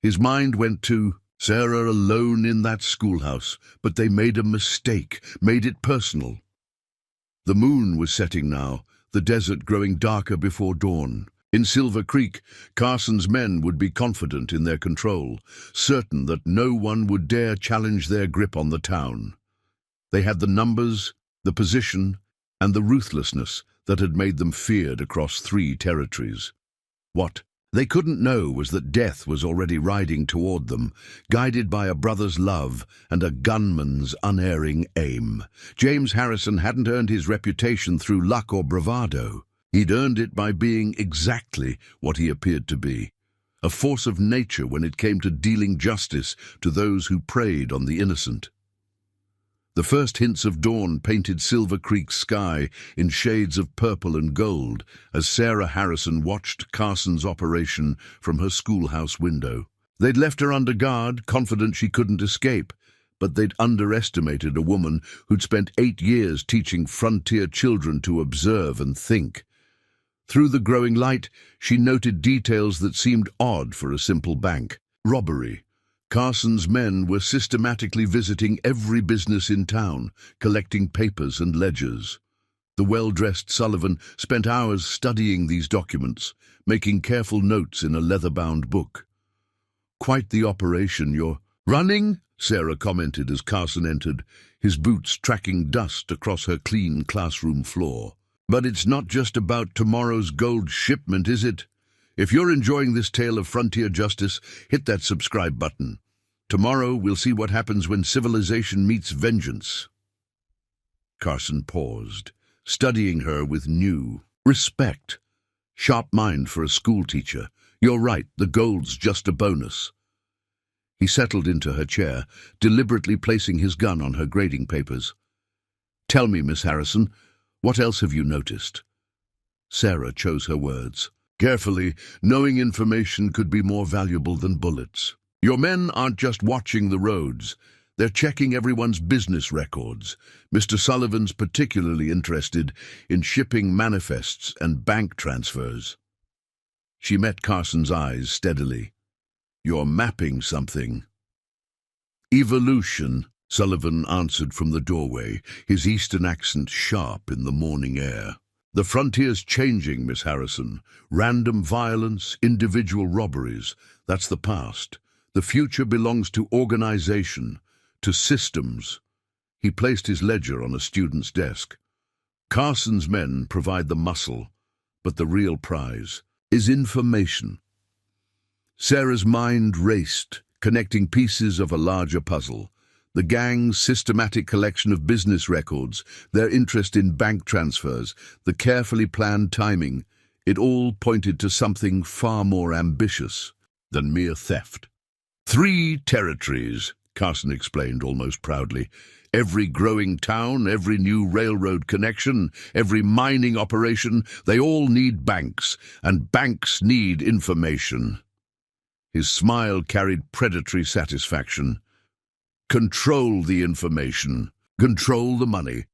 His mind went to Sarah alone in that schoolhouse, but they made a mistake, made it personal. The moon was setting now, the desert growing darker before dawn. In Silver Creek, Carson's men would be confident in their control, certain that no one would dare challenge their grip on the town. They had the numbers, the position, and the ruthlessness that had made them feared across 3 territories. What they couldn't know was that death was already riding toward them, guided by a brother's love and a gunman's unerring aim. James Harrison hadn't earned his reputation through luck or bravado. He'd earned it by being exactly what he appeared to be, a force of nature when it came to dealing justice to those who preyed on the innocent. The first hints of dawn painted Silver Creek's sky in shades of purple and gold as Sarah Harrison watched Carson's operation from her schoolhouse window. They'd left her under guard, confident she couldn't escape, but they'd underestimated a woman who'd spent 8 years teaching frontier children to observe and think. Through the growing light, she noted details that seemed odd for a simple bank. Robbery. Carson's men were systematically visiting every business in town, collecting papers and ledgers. The well-dressed Sullivan spent hours studying these documents, making careful notes in a leather-bound book. "Quite the operation you're running," Sarah commented as Carson entered, his boots tracking dust across her clean classroom floor. "But it's not just about tomorrow's gold shipment, is it? If you're enjoying this tale of frontier justice, hit that subscribe button. Tomorrow we'll see what happens when civilization meets vengeance." Carson paused, studying her with new respect. "Sharp mind for a schoolteacher. You're right, the gold's just a bonus." He settled into her chair, deliberately placing his gun on her grading papers. "Tell me, Miss Harrison, what else have you noticed?" Sarah chose her words. Carefully, knowing information could be more valuable than bullets. Your men aren't just watching the roads. They're checking everyone's business records. Mr. Sullivan's particularly interested in shipping manifests and bank transfers. She met Carson's eyes steadily. You're mapping something. Evolution, Sullivan answered from the doorway, his eastern accent sharp in the morning air. The frontier's changing, Miss Harrison. Random violence, individual robberies, that's the past. The future belongs to organization, to systems. He placed his ledger on a student's desk. Carson's men provide the muscle, but the real prize is information. Sarah's mind raced, connecting pieces of a larger puzzle. The gang's systematic collection of business records, their interest in bank transfers, the carefully planned timing, it all pointed to something far more ambitious than mere theft. 3 territories, Carson explained almost proudly. Every growing town, every new railroad connection, every mining operation, they all need banks, and banks need information. His smile carried predatory satisfaction. Control the information. Control the money.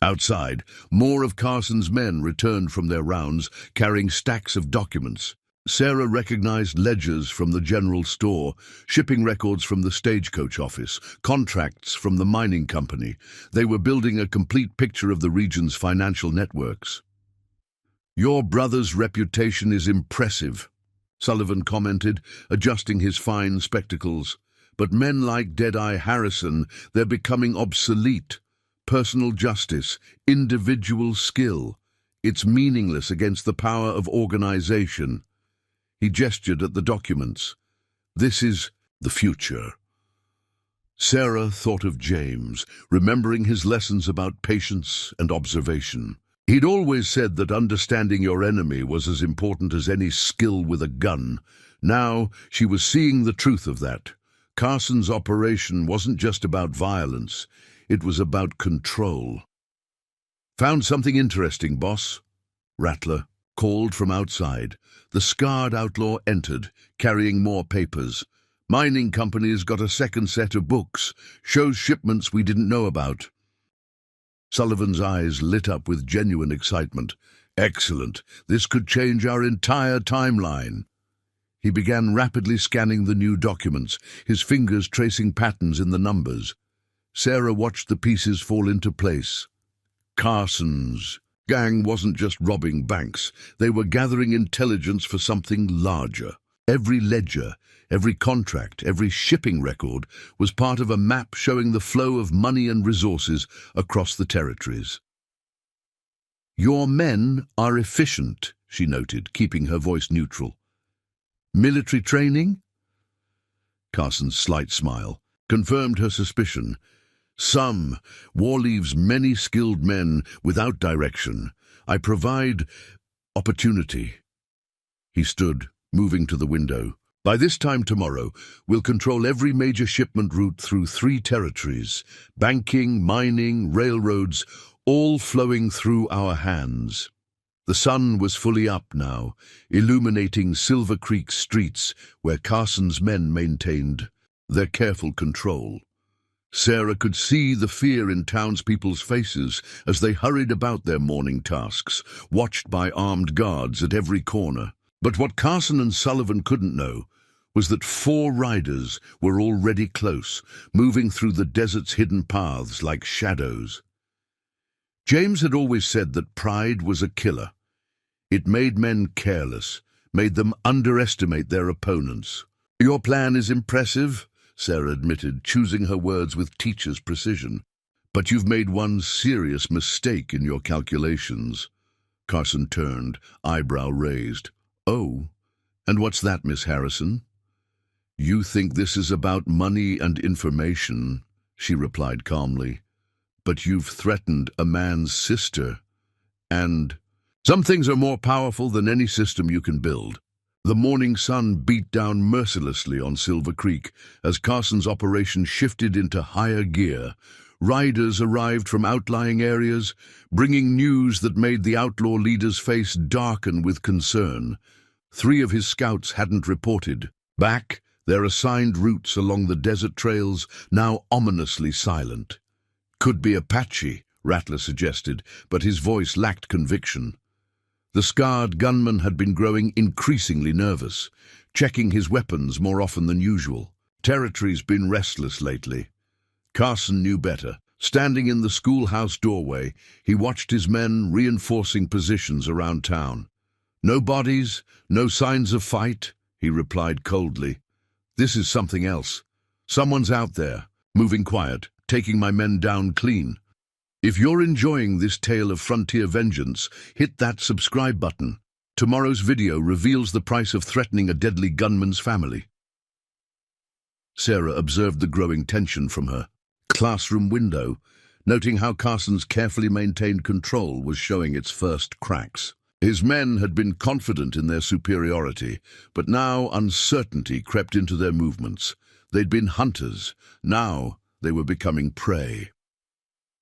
Outside, more of Carson's men returned from their rounds, carrying stacks of documents. Sarah recognized ledgers from the general store, shipping records from the stagecoach office, contracts from the mining company. They were building a complete picture of the region's financial networks. Your brother's reputation is impressive, Sullivan commented, adjusting his fine spectacles. But men like Deadeye Harrison, they're becoming obsolete. Personal justice, individual skill. It's meaningless against the power of organization. He gestured at the documents. This is the future. Sarah thought of James, remembering his lessons about patience and observation. He'd always said that understanding your enemy was as important as any skill with a gun. Now she was seeing the truth of that. Carson's operation wasn't just about violence, it was about control. Found something interesting, boss? Rattler called from outside. The scarred outlaw entered, carrying more papers. Mining company's got a second set of books, shows shipments we didn't know about. Sullivan's eyes lit up with genuine excitement. Excellent, this could change our entire timeline. He began rapidly scanning the new documents, his fingers tracing patterns in the numbers. Sarah watched the pieces fall into place. Carson's gang wasn't just robbing banks. They were gathering intelligence for something larger. Every ledger, every contract, every shipping record was part of a map showing the flow of money and resources across the territories. Your men are efficient, she noted, keeping her voice neutral. Military training? Carson's slight smile confirmed her suspicion. Some. War leaves many skilled men without direction. I provide opportunity. He stood, moving to the window. By this time tomorrow, we'll control every major shipment route through 3 territories. Banking, mining, railroads, all flowing through our hands. The sun was fully up now, illuminating Silver Creek's streets where Carson's men maintained their careful control. Sarah could see the fear in townspeople's faces as they hurried about their morning tasks, watched by armed guards at every corner. But what Carson and Sullivan couldn't know was that 4 riders were already close, moving through the desert's hidden paths like shadows. James had always said that pride was a killer. It made men careless, made them underestimate their opponents. Your plan is impressive, Sarah admitted, choosing her words with teacher's precision. But you've made one serious mistake in your calculations. Carson turned, eyebrow raised. Oh, and what's that, Miss Harrison? You think this is about money and information, she replied calmly. But you've threatened a man's sister. And some things are more powerful than any system you can build. The morning sun beat down mercilessly on Silver Creek as Carson's operation shifted into higher gear. Riders arrived from outlying areas, bringing news that made the outlaw leader's face darken with concern. 3 of his scouts hadn't reported. Back, their assigned routes along the desert trails, now ominously silent. Could be Apache, Rattler suggested, but his voice lacked conviction. The scarred gunman had been growing increasingly nervous, checking his weapons more often than usual. Territory's been restless lately. Carson knew better. Standing in the schoolhouse doorway, he watched his men reinforcing positions around town. No bodies, no signs of fight, he replied coldly. This is something else. Someone's out there, moving quiet, taking my men down clean. If you're enjoying this tale of frontier vengeance, hit that subscribe button. Tomorrow's video reveals the price of threatening a deadly gunman's family. Sarah observed the growing tension from her classroom window, noting how Carson's carefully maintained control was showing its first cracks. His men had been confident in their superiority, but now uncertainty crept into their movements. They'd been hunters. Now they were becoming prey.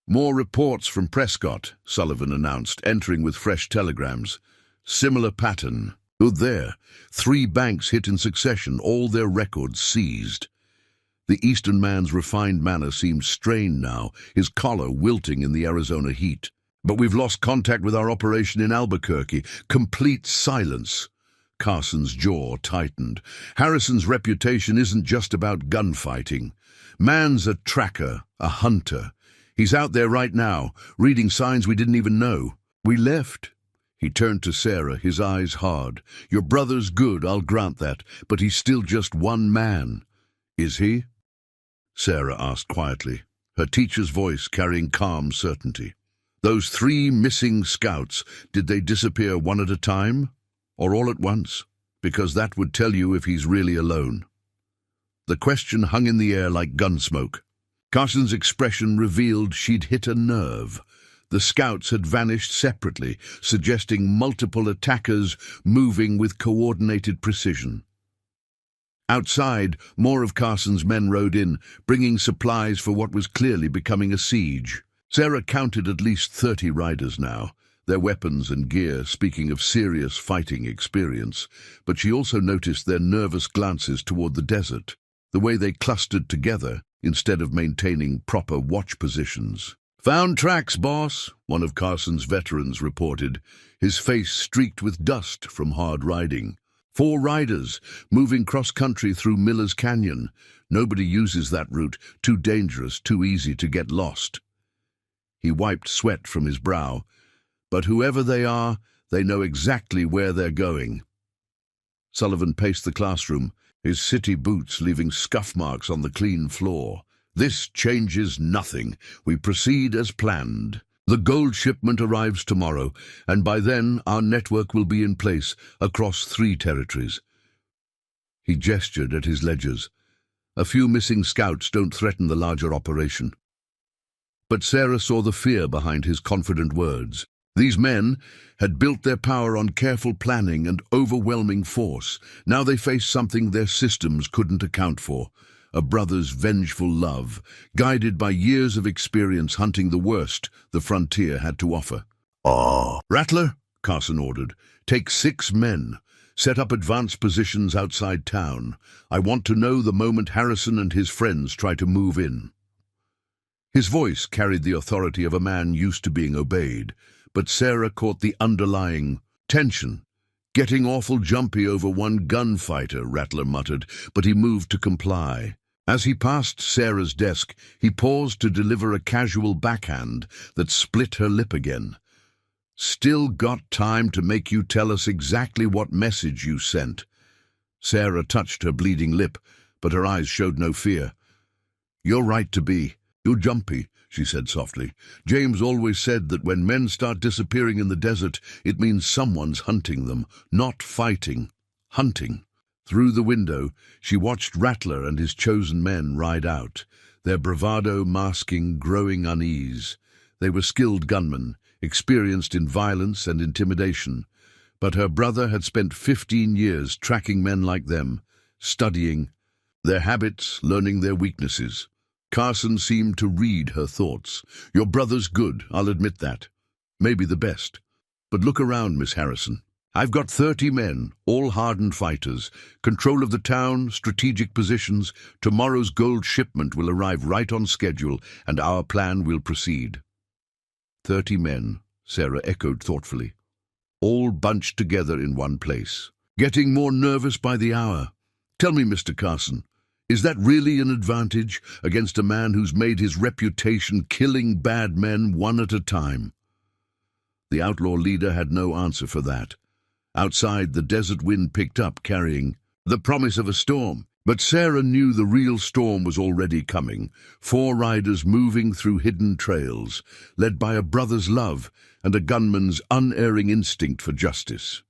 More reports from Prescott, Sullivan announced, entering with fresh telegrams. Similar pattern. Good there. 3 banks hit in succession, all their records seized. The Eastern man's refined manner seemed strained now, his collar wilting in the Arizona heat. But we've lost contact with our operation in Albuquerque. Complete silence. Carson's jaw tightened. Harrison's reputation isn't just about gunfighting. Man's a tracker, a hunter. He's out there right now, reading signs we didn't even know. We left. He turned to Sarah, his eyes hard. Your brother's good, I'll grant that, but he's still just one man. Is he? Sarah asked quietly, her teacher's voice carrying calm certainty. Those 3 missing scouts, did they disappear one at a time, or all at once? Because that would tell you if he's really alone. The question hung in the air like gunsmoke. Carson's expression revealed she'd hit a nerve. The scouts had vanished separately, suggesting multiple attackers moving with coordinated precision. Outside, more of Carson's men rode in, bringing supplies for what was clearly becoming a siege. Sarah counted at least 30 riders now, their weapons and gear speaking of serious fighting experience, but she also noticed their nervous glances toward the desert, the way they clustered together instead of maintaining proper watch positions. Found tracks, boss, one of Carson's veterans reported, his face streaked with dust from hard riding. 4 riders, moving cross-country through Miller's Canyon. Nobody uses that route, too dangerous, too easy to get lost. He wiped sweat from his brow. But whoever they are, they know exactly where they're going. Sullivan paced the classroom, his city boots leaving scuff marks on the clean floor. This changes nothing. We proceed as planned. The gold shipment arrives tomorrow, and by then our network will be in place across 3 territories. He gestured at his ledgers. A few missing scouts don't threaten the larger operation. But Sarah saw the fear behind his confident words. These men had built their power on careful planning and overwhelming force. Now they faced something their systems couldn't account for. A brother's vengeful love, guided by years of experience hunting the worst the frontier had to offer. Rattler, Carson ordered, take 6 men. Set up advanced positions outside town. I want to know the moment Harrison and his friends try to move in. His voice carried the authority of a man used to being obeyed, but Sarah caught the underlying tension. Getting awful jumpy over one gunfighter, Rattler muttered, but he moved to comply. As he passed Sarah's desk, he paused to deliver a casual backhand that split her lip again. Still got time to make you tell us exactly what message you sent. Sarah touched her bleeding lip, but her eyes showed no fear. You're right to be. You're jumpy, she said softly. James always said that when men start disappearing in the desert, it means someone's hunting them, not fighting. Hunting. Through the window, she watched Rattler and his chosen men ride out, their bravado masking growing unease. They were skilled gunmen, experienced in violence and intimidation, but her brother had spent 15 years tracking men like them, studying their habits, learning their weaknesses. Carson seemed to read her thoughts. Your brother's good, I'll admit that. Maybe the best. But look around, Miss Harrison. I've got 30 men, all hardened fighters. Control of the town, strategic positions. Tomorrow's gold shipment will arrive right on schedule, and our plan will proceed." 30 men, Sarah echoed thoughtfully, all bunched together in one place. Getting more nervous by the hour. "Tell me, Mr. Carson, is that really an advantage against a man who's made his reputation killing bad men one at a time?" The outlaw leader had no answer for that. Outside, the desert wind picked up, carrying the promise of a storm. But Sarah knew the real storm was already coming. 4 riders moving through hidden trails, led by a brother's love and a gunman's unerring instinct for justice.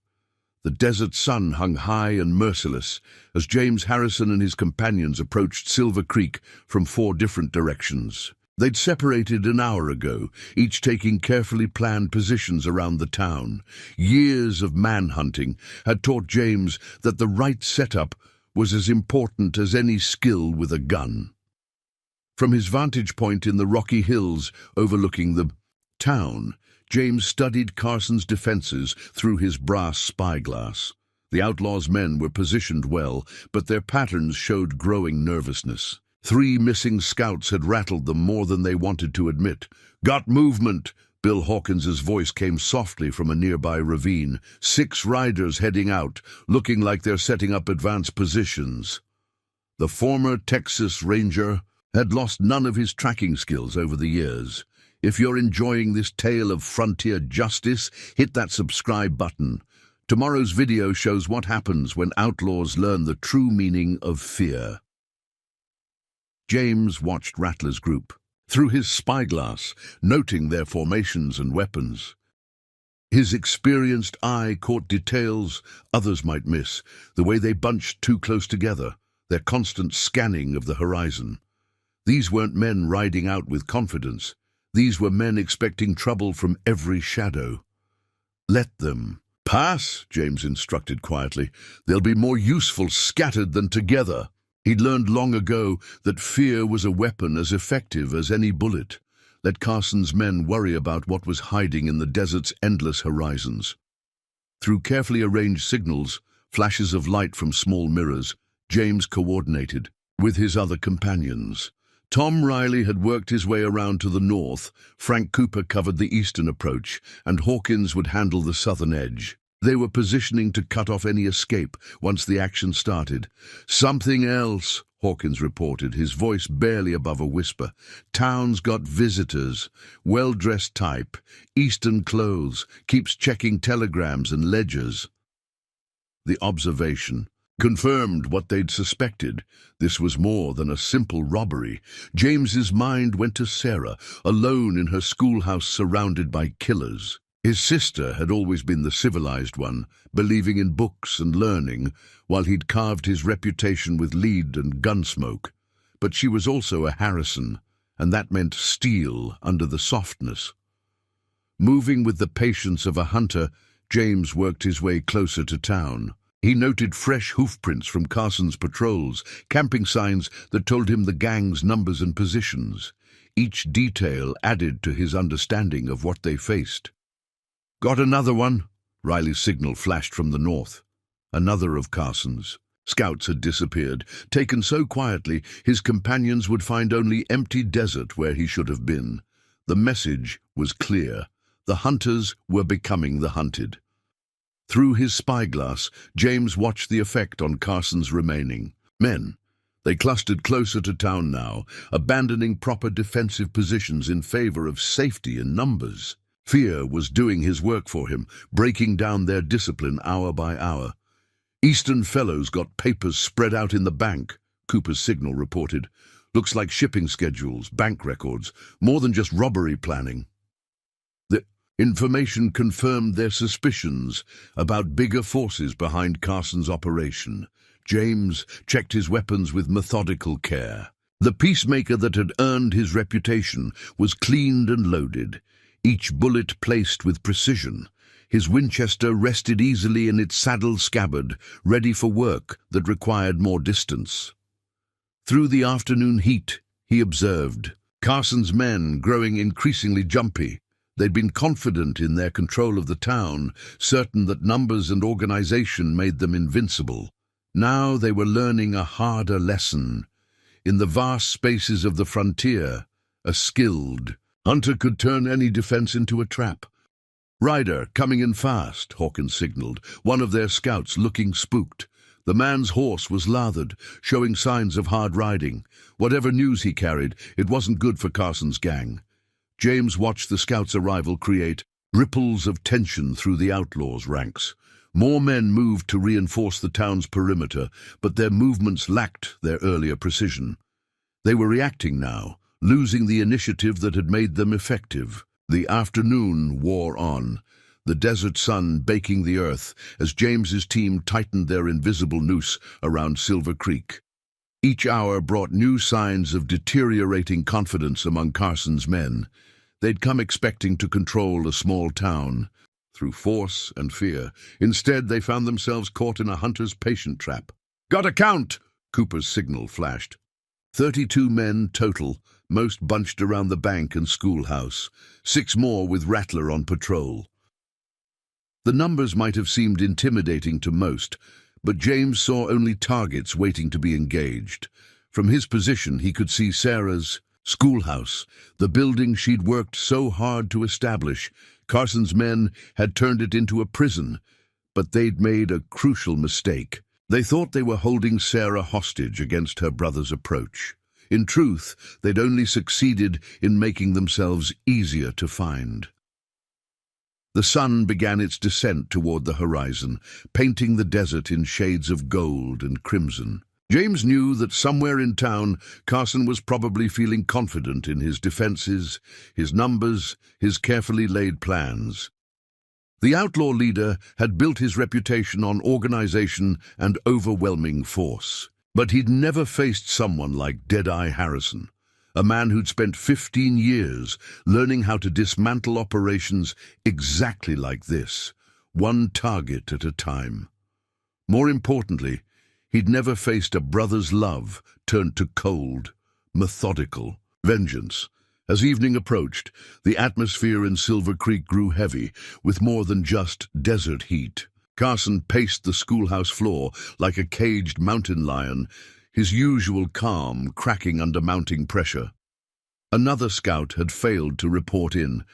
The desert sun hung high and merciless as James Harrison and his companions approached Silver Creek from 4 different directions. They'd separated an hour ago, each taking carefully planned positions around the town. Years of manhunting had taught James that the right setup was as important as any skill with a gun. From his vantage point in the rocky hills overlooking the town, James studied Carson's defenses through his brass spyglass. The outlaws' men were positioned well, but their patterns showed growing nervousness. 3 missing scouts had rattled them more than they wanted to admit. "Got movement!" Bill Hawkins's voice came softly from a nearby ravine. 6 riders heading out, looking like they're setting up advanced positions. The former Texas Ranger had lost none of his tracking skills over the years. If you're enjoying this tale of frontier justice, hit that subscribe button. Tomorrow's video shows what happens when outlaws learn the true meaning of fear. James watched Rattler's group through his spyglass, noting their formations and weapons. His experienced eye caught details others might miss, the way they bunched too close together, their constant scanning of the horizon. These weren't men riding out with confidence. These were men expecting trouble from every shadow. "Let them pass," James instructed quietly. "They'll be more useful scattered than together." He'd learned long ago that fear was a weapon as effective as any bullet. Let Carson's men worry about what was hiding in the desert's endless horizons. Through carefully arranged signals, flashes of light from small mirrors, James coordinated with his other companions. Tom Riley had worked his way around to the north, Frank Cooper covered the eastern approach, and Hawkins would handle the southern edge. They were positioning to cut off any escape once the action started. "Something else," Hawkins reported, his voice barely above a whisper. "Town's got visitors. Well-dressed type, Eastern clothes, keeps checking telegrams and ledgers." The observation confirmed what they'd suspected. This was more than a simple robbery. James's mind went to Sarah, alone in her schoolhouse surrounded by killers. His sister had always been the civilized one, believing in books and learning, while he'd carved his reputation with lead and gunsmoke. But she was also a Harrison, and that meant steel under the softness. Moving with the patience of a hunter, James worked his way closer to town. He noted fresh hoofprints from Carson's patrols, camping signs that told him the gang's numbers and positions. Each detail added to his understanding of what they faced. "Got another one," Riley's signal flashed from the north. Another of Carson's. Scouts had disappeared, taken so quietly his companions would find only empty desert where he should have been. The message was clear. The hunters were becoming the hunted. Through his spyglass, James watched the effect on Carson's remaining men. They clustered closer to town now, abandoning proper defensive positions in favor of safety in numbers. Fear was doing his work for him, breaking down their discipline hour by hour. "Eastern fellows got papers spread out in the bank," Cooper's signal reported. "Looks like shipping schedules, bank records, more than just robbery planning." The information confirmed their suspicions about bigger forces behind Carson's operation. James checked his weapons with methodical care. The peacemaker that had earned his reputation was cleaned and loaded, each bullet placed with precision. His Winchester rested easily in its saddle scabbard, ready for work that required more distance. Through the afternoon heat, he observed Carson's men growing increasingly jumpy. They'd been confident in their control of the town, certain that numbers and organization made them invincible. Now they were learning a harder lesson. In the vast spaces of the frontier, a skilled hunter could turn any defense into a trap. "Rider, coming in fast," Hawkins signaled, one of their scouts looking spooked. The man's horse was lathered, showing signs of hard riding. Whatever news he carried, it wasn't good for Carson's gang. James watched the scouts' arrival create ripples of tension through the Outlaws' ranks. More men moved to reinforce the town's perimeter, but their movements lacked their earlier precision. They were reacting now, losing the initiative that had made them effective. The afternoon wore on, the desert sun baking the earth as James's team tightened their invisible noose around Silver Creek. Each hour brought new signs of deteriorating confidence among Carson's men. They'd come expecting to control a small town through force and fear. Instead, they found themselves caught in a hunter's patient trap. "Got a count!" Cooper's signal flashed. 32 men total, most bunched around the bank and schoolhouse, 6 more with Rattler on patrol. The numbers might have seemed intimidating to most, but James saw only targets waiting to be engaged. From his position, he could see Sarah's schoolhouse, the building she'd worked so hard to establish. Carson's men had turned it into a prison, but they'd made a crucial mistake. They thought they were holding Sarah hostage against her brother's approach. In truth, they'd only succeeded in making themselves easier to find. The sun began its descent toward the horizon, painting the desert in shades of gold and crimson. James knew that somewhere in town, Carson was probably feeling confident in his defenses, his numbers, his carefully laid plans. The outlaw leader had built his reputation on organization and overwhelming force. But he'd never faced someone like Deadeye Harrison, a man who'd spent 15 years learning how to dismantle operations exactly like this, one target at a time. More importantly, he'd never faced a brother's love turned to cold, methodical vengeance. As evening approached, the atmosphere in Silver Creek grew heavy, with more than just desert heat. Carson paced the schoolhouse floor like a caged mountain lion, his usual calm cracking under mounting pressure. Another scout had failed to report in,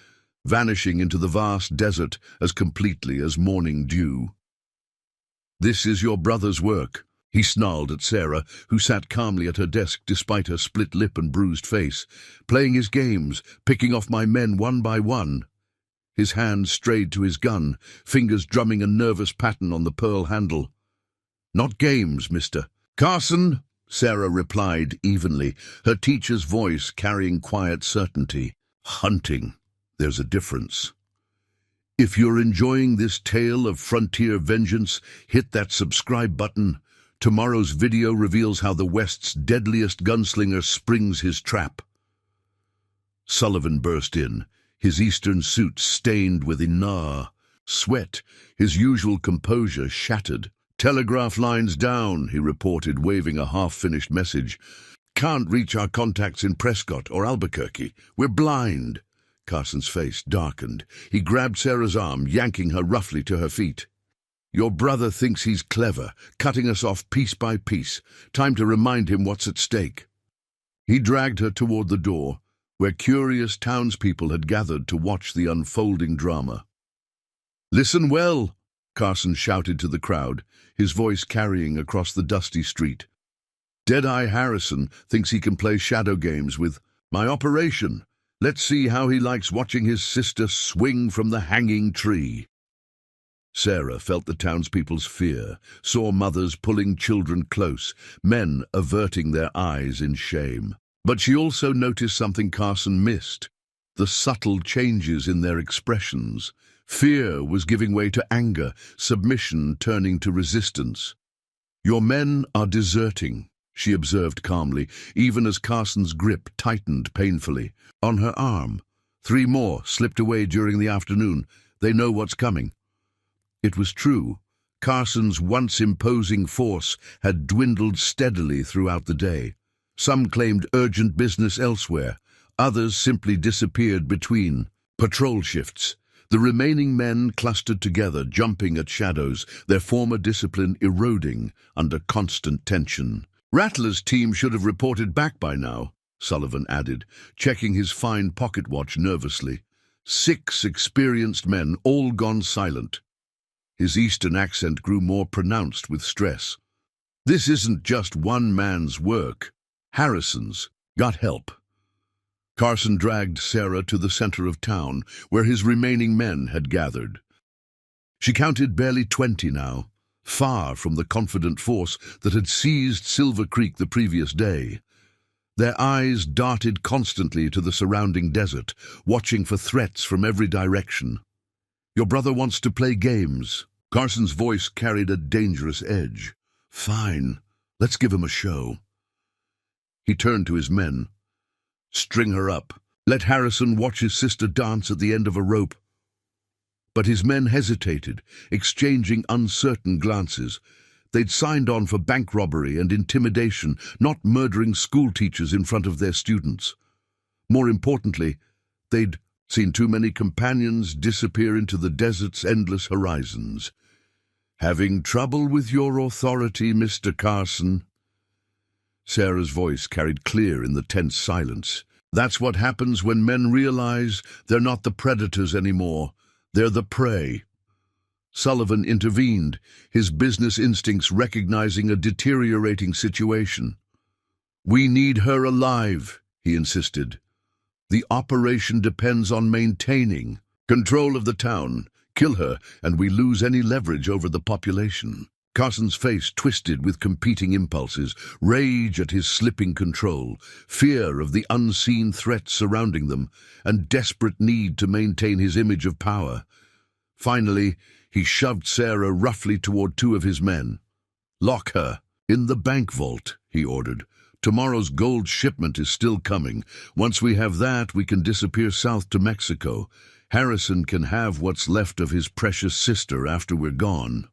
vanishing into the vast desert as completely as morning dew. "This is your brother's work," he snarled at Sarah, who sat calmly at her desk despite her split lip and bruised face. "Playing his games, picking off my men one by one." His hand strayed to his gun, fingers drumming a nervous pattern on the pearl handle. "Not games, mister." "Carson," Sarah replied evenly, her teacher's voice carrying quiet certainty. "Hunting. There's a difference. If you're enjoying this tale of frontier vengeance, hit that subscribe button. Tomorrow's video reveals how the West's deadliest gunslinger springs his trap." Sullivan burst in, his eastern suit stained with sweat, his usual composure shattered. "Telegraph lines down," he reported, waving a half-finished message. "Can't reach our contacts in Prescott or Albuquerque. We're blind." Carson's face darkened. He grabbed Sarah's arm, yanking her roughly to her feet. "Your brother thinks he's clever, cutting us off piece by piece. Time to remind him what's at stake." He dragged her toward the door, where curious townspeople had gathered to watch the unfolding drama. "Listen well," Carson shouted to the crowd, his voice carrying across the dusty street. "Deadeye Harrison thinks he can play shadow games with my operation. Let's see how he likes watching his sister swing from the hanging tree." Sarah felt the townspeople's fear, saw mothers pulling children close, men averting their eyes in shame. But she also noticed something Carson missed, the subtle changes in their expressions. Fear was giving way to anger, submission turning to resistance. "Your men are deserting," she observed calmly, even as Carson's grip tightened painfully. On her arm, 3 more slipped away during the afternoon. They know what's coming. It was true. Carson's once imposing force had dwindled steadily throughout the day. Some claimed urgent business elsewhere, others simply disappeared between Patrol shifts. The remaining men clustered together, jumping at shadows, their former discipline eroding under constant tension. Rattler's team should have reported back by now, Sullivan added, checking his fine pocket watch nervously. 6 experienced men, all gone silent. His Eastern accent grew more pronounced with stress. This isn't just one man's work. Harrison's. Got help. Carson dragged Sarah to the center of town, where his remaining men had gathered. She counted barely 20 now, far from the confident force that had seized Silver Creek the previous day. Their eyes darted constantly to the surrounding desert, watching for threats from every direction. "Your brother wants to play games." Carson's voice carried a dangerous edge. "Fine, let's give him a show." He turned to his men. "String her up. Let Harrison watch his sister dance at the end of a rope." But his men hesitated, exchanging uncertain glances. They'd signed on for bank robbery and intimidation, not murdering schoolteachers in front of their students. More importantly, they'd seen too many companions disappear into the desert's endless horizons. "Having trouble with your authority, Mr. Carson?" Sarah's voice carried clear in the tense silence. "That's what happens when men realize they're not the predators anymore. They're the prey." Sullivan intervened, his business instincts recognizing a deteriorating situation. "We need her alive," he insisted. "The operation depends on maintaining control of the town. Kill her, and we lose any leverage over the population." Carson's face twisted with competing impulses, rage at his slipping control, fear of the unseen threats surrounding them, and desperate need to maintain his image of power. Finally, he shoved Sarah roughly toward 2 of his men. "Lock her. In the bank vault," he ordered. "Tomorrow's gold shipment is still coming. Once we have that, we can disappear south to Mexico. Harrison can have what's left of his precious sister after we're gone."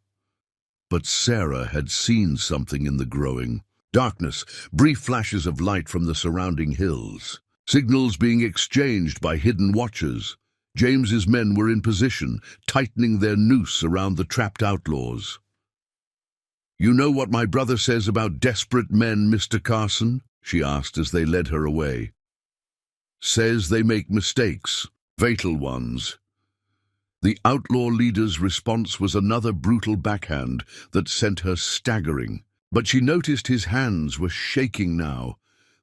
But Sarah had seen something in the growing darkness, brief flashes of light from the surrounding hills, signals being exchanged by hidden watchers. James's men were in position, tightening their noose around the trapped outlaws. "You know what my brother says about desperate men, Mr. Carson?" she asked as they led her away. "Says they make mistakes, fatal ones." The outlaw leader's response was another brutal backhand that sent her staggering. But she noticed his hands were shaking now.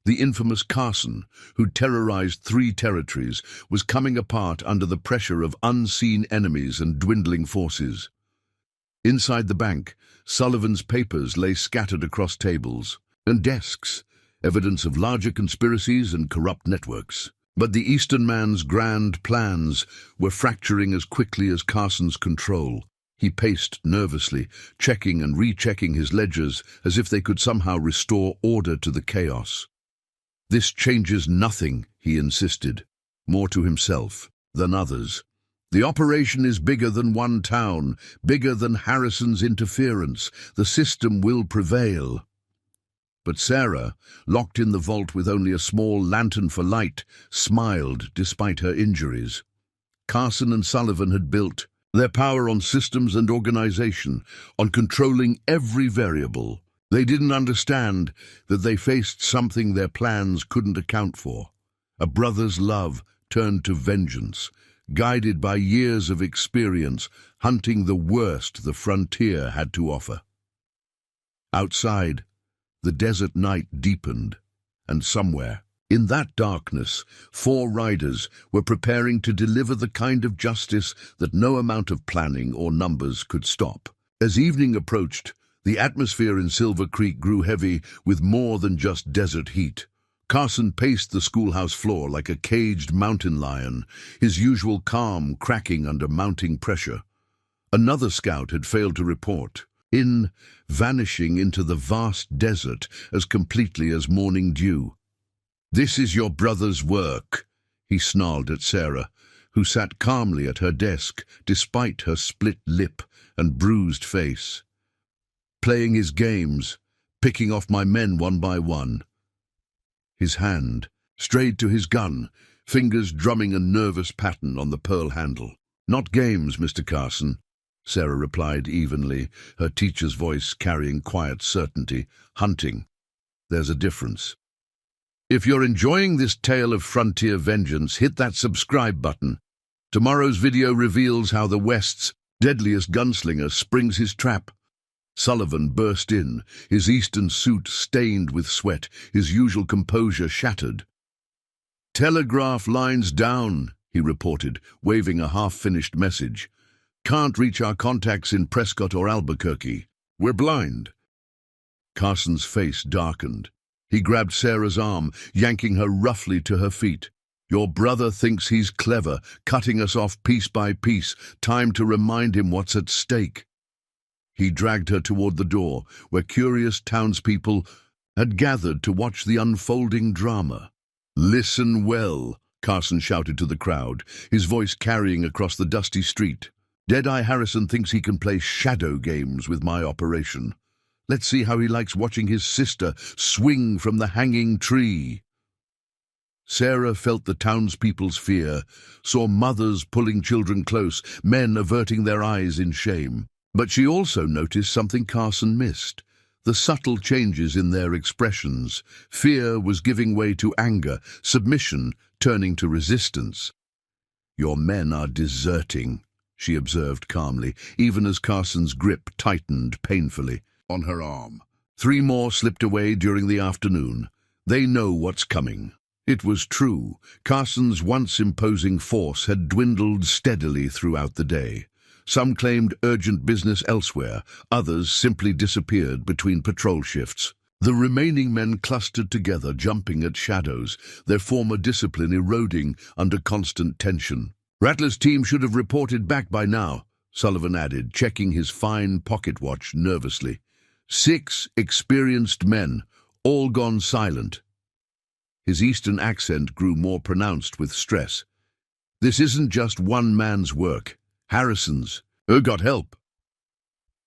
The infamous Carson, who terrorized 3 territories, was coming apart under the pressure of unseen enemies and dwindling forces. Inside the bank, Sullivan's papers lay scattered across tables and desks, evidence of larger conspiracies and corrupt networks. But the Eastern man's grand plans were fracturing as quickly as Carson's control. He paced nervously, checking and rechecking his ledgers as if they could somehow restore order to the chaos. "This changes nothing," he insisted, more to himself than others. "The operation is bigger than one town, bigger than Harrison's interference. The system will prevail." But Sarah, locked in the vault with only a small lantern for light, smiled despite her injuries. Carson and Sullivan had built their power on systems and organization, on controlling every variable. They didn't understand that they faced something their plans couldn't account for. A brother's love turned to vengeance, guided by years of experience, hunting the worst the frontier had to offer. Outside, the desert night deepened, and somewhere, in that darkness, 4 riders were preparing to deliver the kind of justice that no amount of planning or numbers could stop. As evening approached, the atmosphere in Silver Creek grew heavy with more than just desert heat. Carson paced the schoolhouse floor like a caged mountain lion, his usual calm cracking under mounting pressure. Another scout had failed to report, vanishing into the vast desert as completely as morning dew. "This is your brother's work," he snarled at Sarah, who sat calmly at her desk despite her split lip and bruised face. "Playing his games, picking off my men one by one." His hand strayed to his gun, fingers drumming a nervous pattern on the pearl handle. "Not games, Mr. Carson," Sarah replied evenly, her teacher's voice carrying quiet certainty. "Hunting. There's a difference." If you're enjoying this tale of frontier vengeance, hit that subscribe button. Tomorrow's video reveals how the West's deadliest gunslinger springs his trap. Sullivan burst in, his eastern suit stained with sweat, his usual composure shattered. "Telegraph lines down," he reported, waving a half-finished message. "Can't reach our contacts in Prescott or Albuquerque. We're blind." Carson's face darkened. He grabbed Sarah's arm, yanking her roughly to her feet. "Your brother thinks he's clever, cutting us off piece by piece. Time to remind him what's at stake." He dragged her toward the door, where curious townspeople had gathered to watch the unfolding drama. "Listen well," Carson shouted to the crowd, his voice carrying across the dusty street. "Deadeye Harrison thinks he can play shadow games with my operation. Let's see how he likes watching his sister swing from the hanging tree." Sarah felt the townspeople's fear, saw mothers pulling children close, men averting their eyes in shame. But she also noticed something Carson missed, the subtle changes in their expressions. Fear was giving way to anger, submission turning to resistance. "Your men are deserting," she observed calmly, even as Carson's grip tightened painfully on her arm. "3 more slipped away during the afternoon. They know what's coming." It was true. Carson's once imposing force had dwindled steadily throughout the day. Some claimed urgent business elsewhere, others simply disappeared between patrol shifts. The remaining men clustered together, jumping at shadows, their former discipline eroding under constant tension. "Rattler's team should have reported back by now," Sullivan added, checking his fine pocket watch nervously. 6 experienced men, all gone silent. His eastern accent grew more pronounced with stress. "This isn't just one man's work. Harrison's. Who got help?"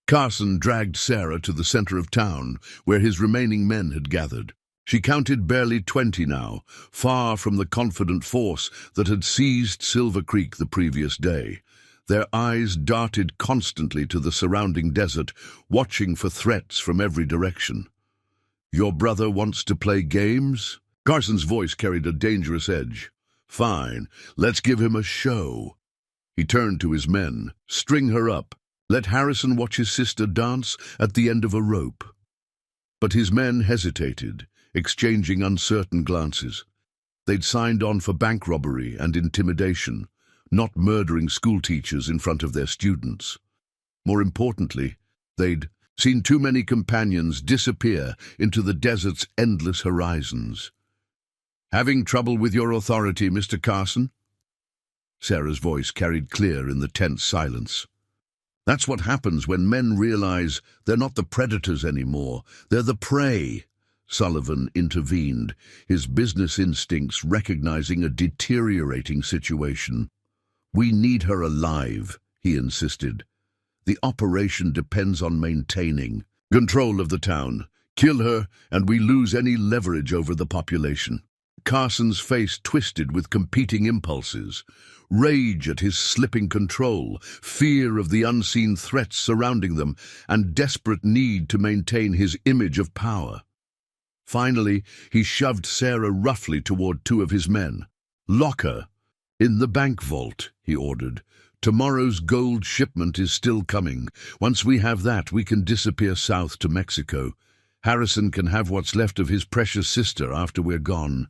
Carson dragged Sarah to the center of town, where his remaining men had gathered. She counted barely 20 now, far from the confident force that had seized Silver Creek the previous day. Their eyes darted constantly to the surrounding desert, watching for threats from every direction. "Your brother wants to play games?" Carson's voice carried a dangerous edge. "Fine, let's give him a show." He turned to his men. "String her up. Let Harrison watch his sister dance at the end of a rope." But his men hesitated, exchanging uncertain glances. They'd signed on for bank robbery and intimidation, not murdering schoolteachers in front of their students. More importantly, they'd seen too many companions disappear into the desert's endless horizons. "Having trouble with your authority, Mr. Carson?" Sarah's voice carried clear in the tense silence. "That's what happens when men realize they're not the predators anymore, they're the prey." Sullivan intervened, his business instincts recognizing a deteriorating situation. "We need her alive," he insisted. "The operation depends on maintaining control of the town. Kill her, and we lose any leverage over the population." Carson's face twisted with competing impulses. Rage at his slipping control, fear of the unseen threats surrounding them, and desperate need to maintain his image of power. Finally, he shoved Sarah roughly toward 2 of his men. "Lock her. In the bank vault," he ordered. "Tomorrow's gold shipment is still coming. Once we have that, we can disappear south to Mexico. Harrison can have what's left of his precious sister after we're gone."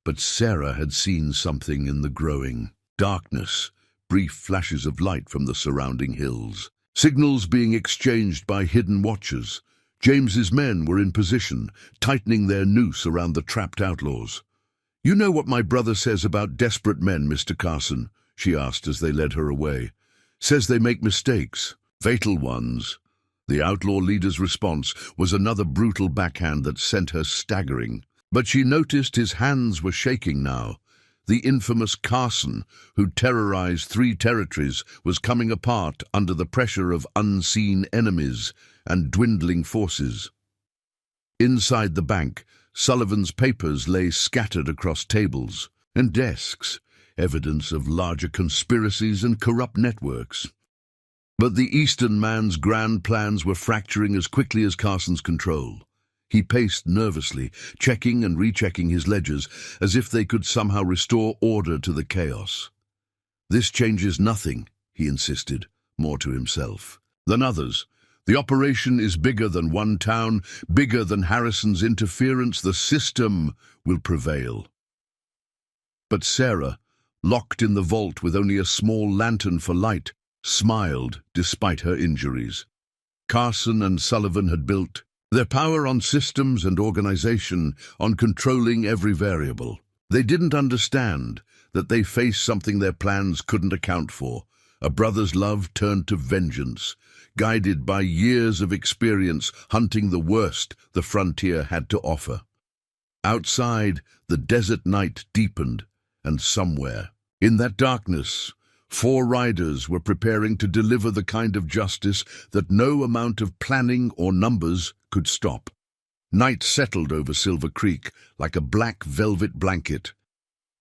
But Sarah had seen something in the growing darkness, brief flashes of light from the surrounding hills. Signals being exchanged by hidden watchers. James's men were in position, tightening their noose around the trapped outlaws. "You know what my brother says about desperate men, Mr. Carson?" she asked as they led her away. "Says they make mistakes, fatal ones." The outlaw leader's response was another brutal backhand that sent her staggering. But she noticed his hands were shaking now. The infamous Carson, who terrorized 3 territories, was coming apart under the pressure of unseen enemies and dwindling forces. Inside the bank, Sullivan's papers lay scattered across tables. and desks, evidence of larger conspiracies and corrupt networks. But the Eastern man's grand plans were fracturing as quickly as Carson's control. He paced nervously, checking and rechecking his ledgers as if they could somehow restore order to the chaos. "This changes nothing," he insisted, more to himself than others. "The operation is bigger than one town, bigger than Harrison's interference. The system will prevail." But Sarah, locked in the vault with only a small lantern for light, smiled despite her injuries. Carson and Sullivan had built their power on systems and organization, on controlling every variable. They didn't understand that they faced something their plans couldn't account for, a brother's love turned to vengeance, guided by years of experience hunting the worst the frontier had to offer. Outside, the desert night deepened, and somewhere, in that darkness, 4 riders were preparing to deliver the kind of justice that no amount of planning or numbers could stop. Night settled over Silver Creek like a black velvet blanket,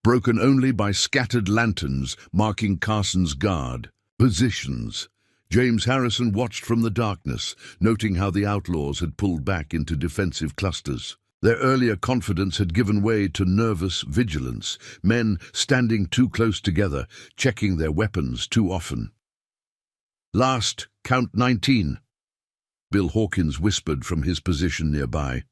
broken only by scattered lanterns marking Carson's guard positions. James Harrison watched from the darkness, noting how the outlaws had pulled back into defensive clusters. Their earlier confidence had given way to nervous vigilance, men standing too close together, checking their weapons too often. "Last, count 19, Bill Hawkins whispered from his position nearby.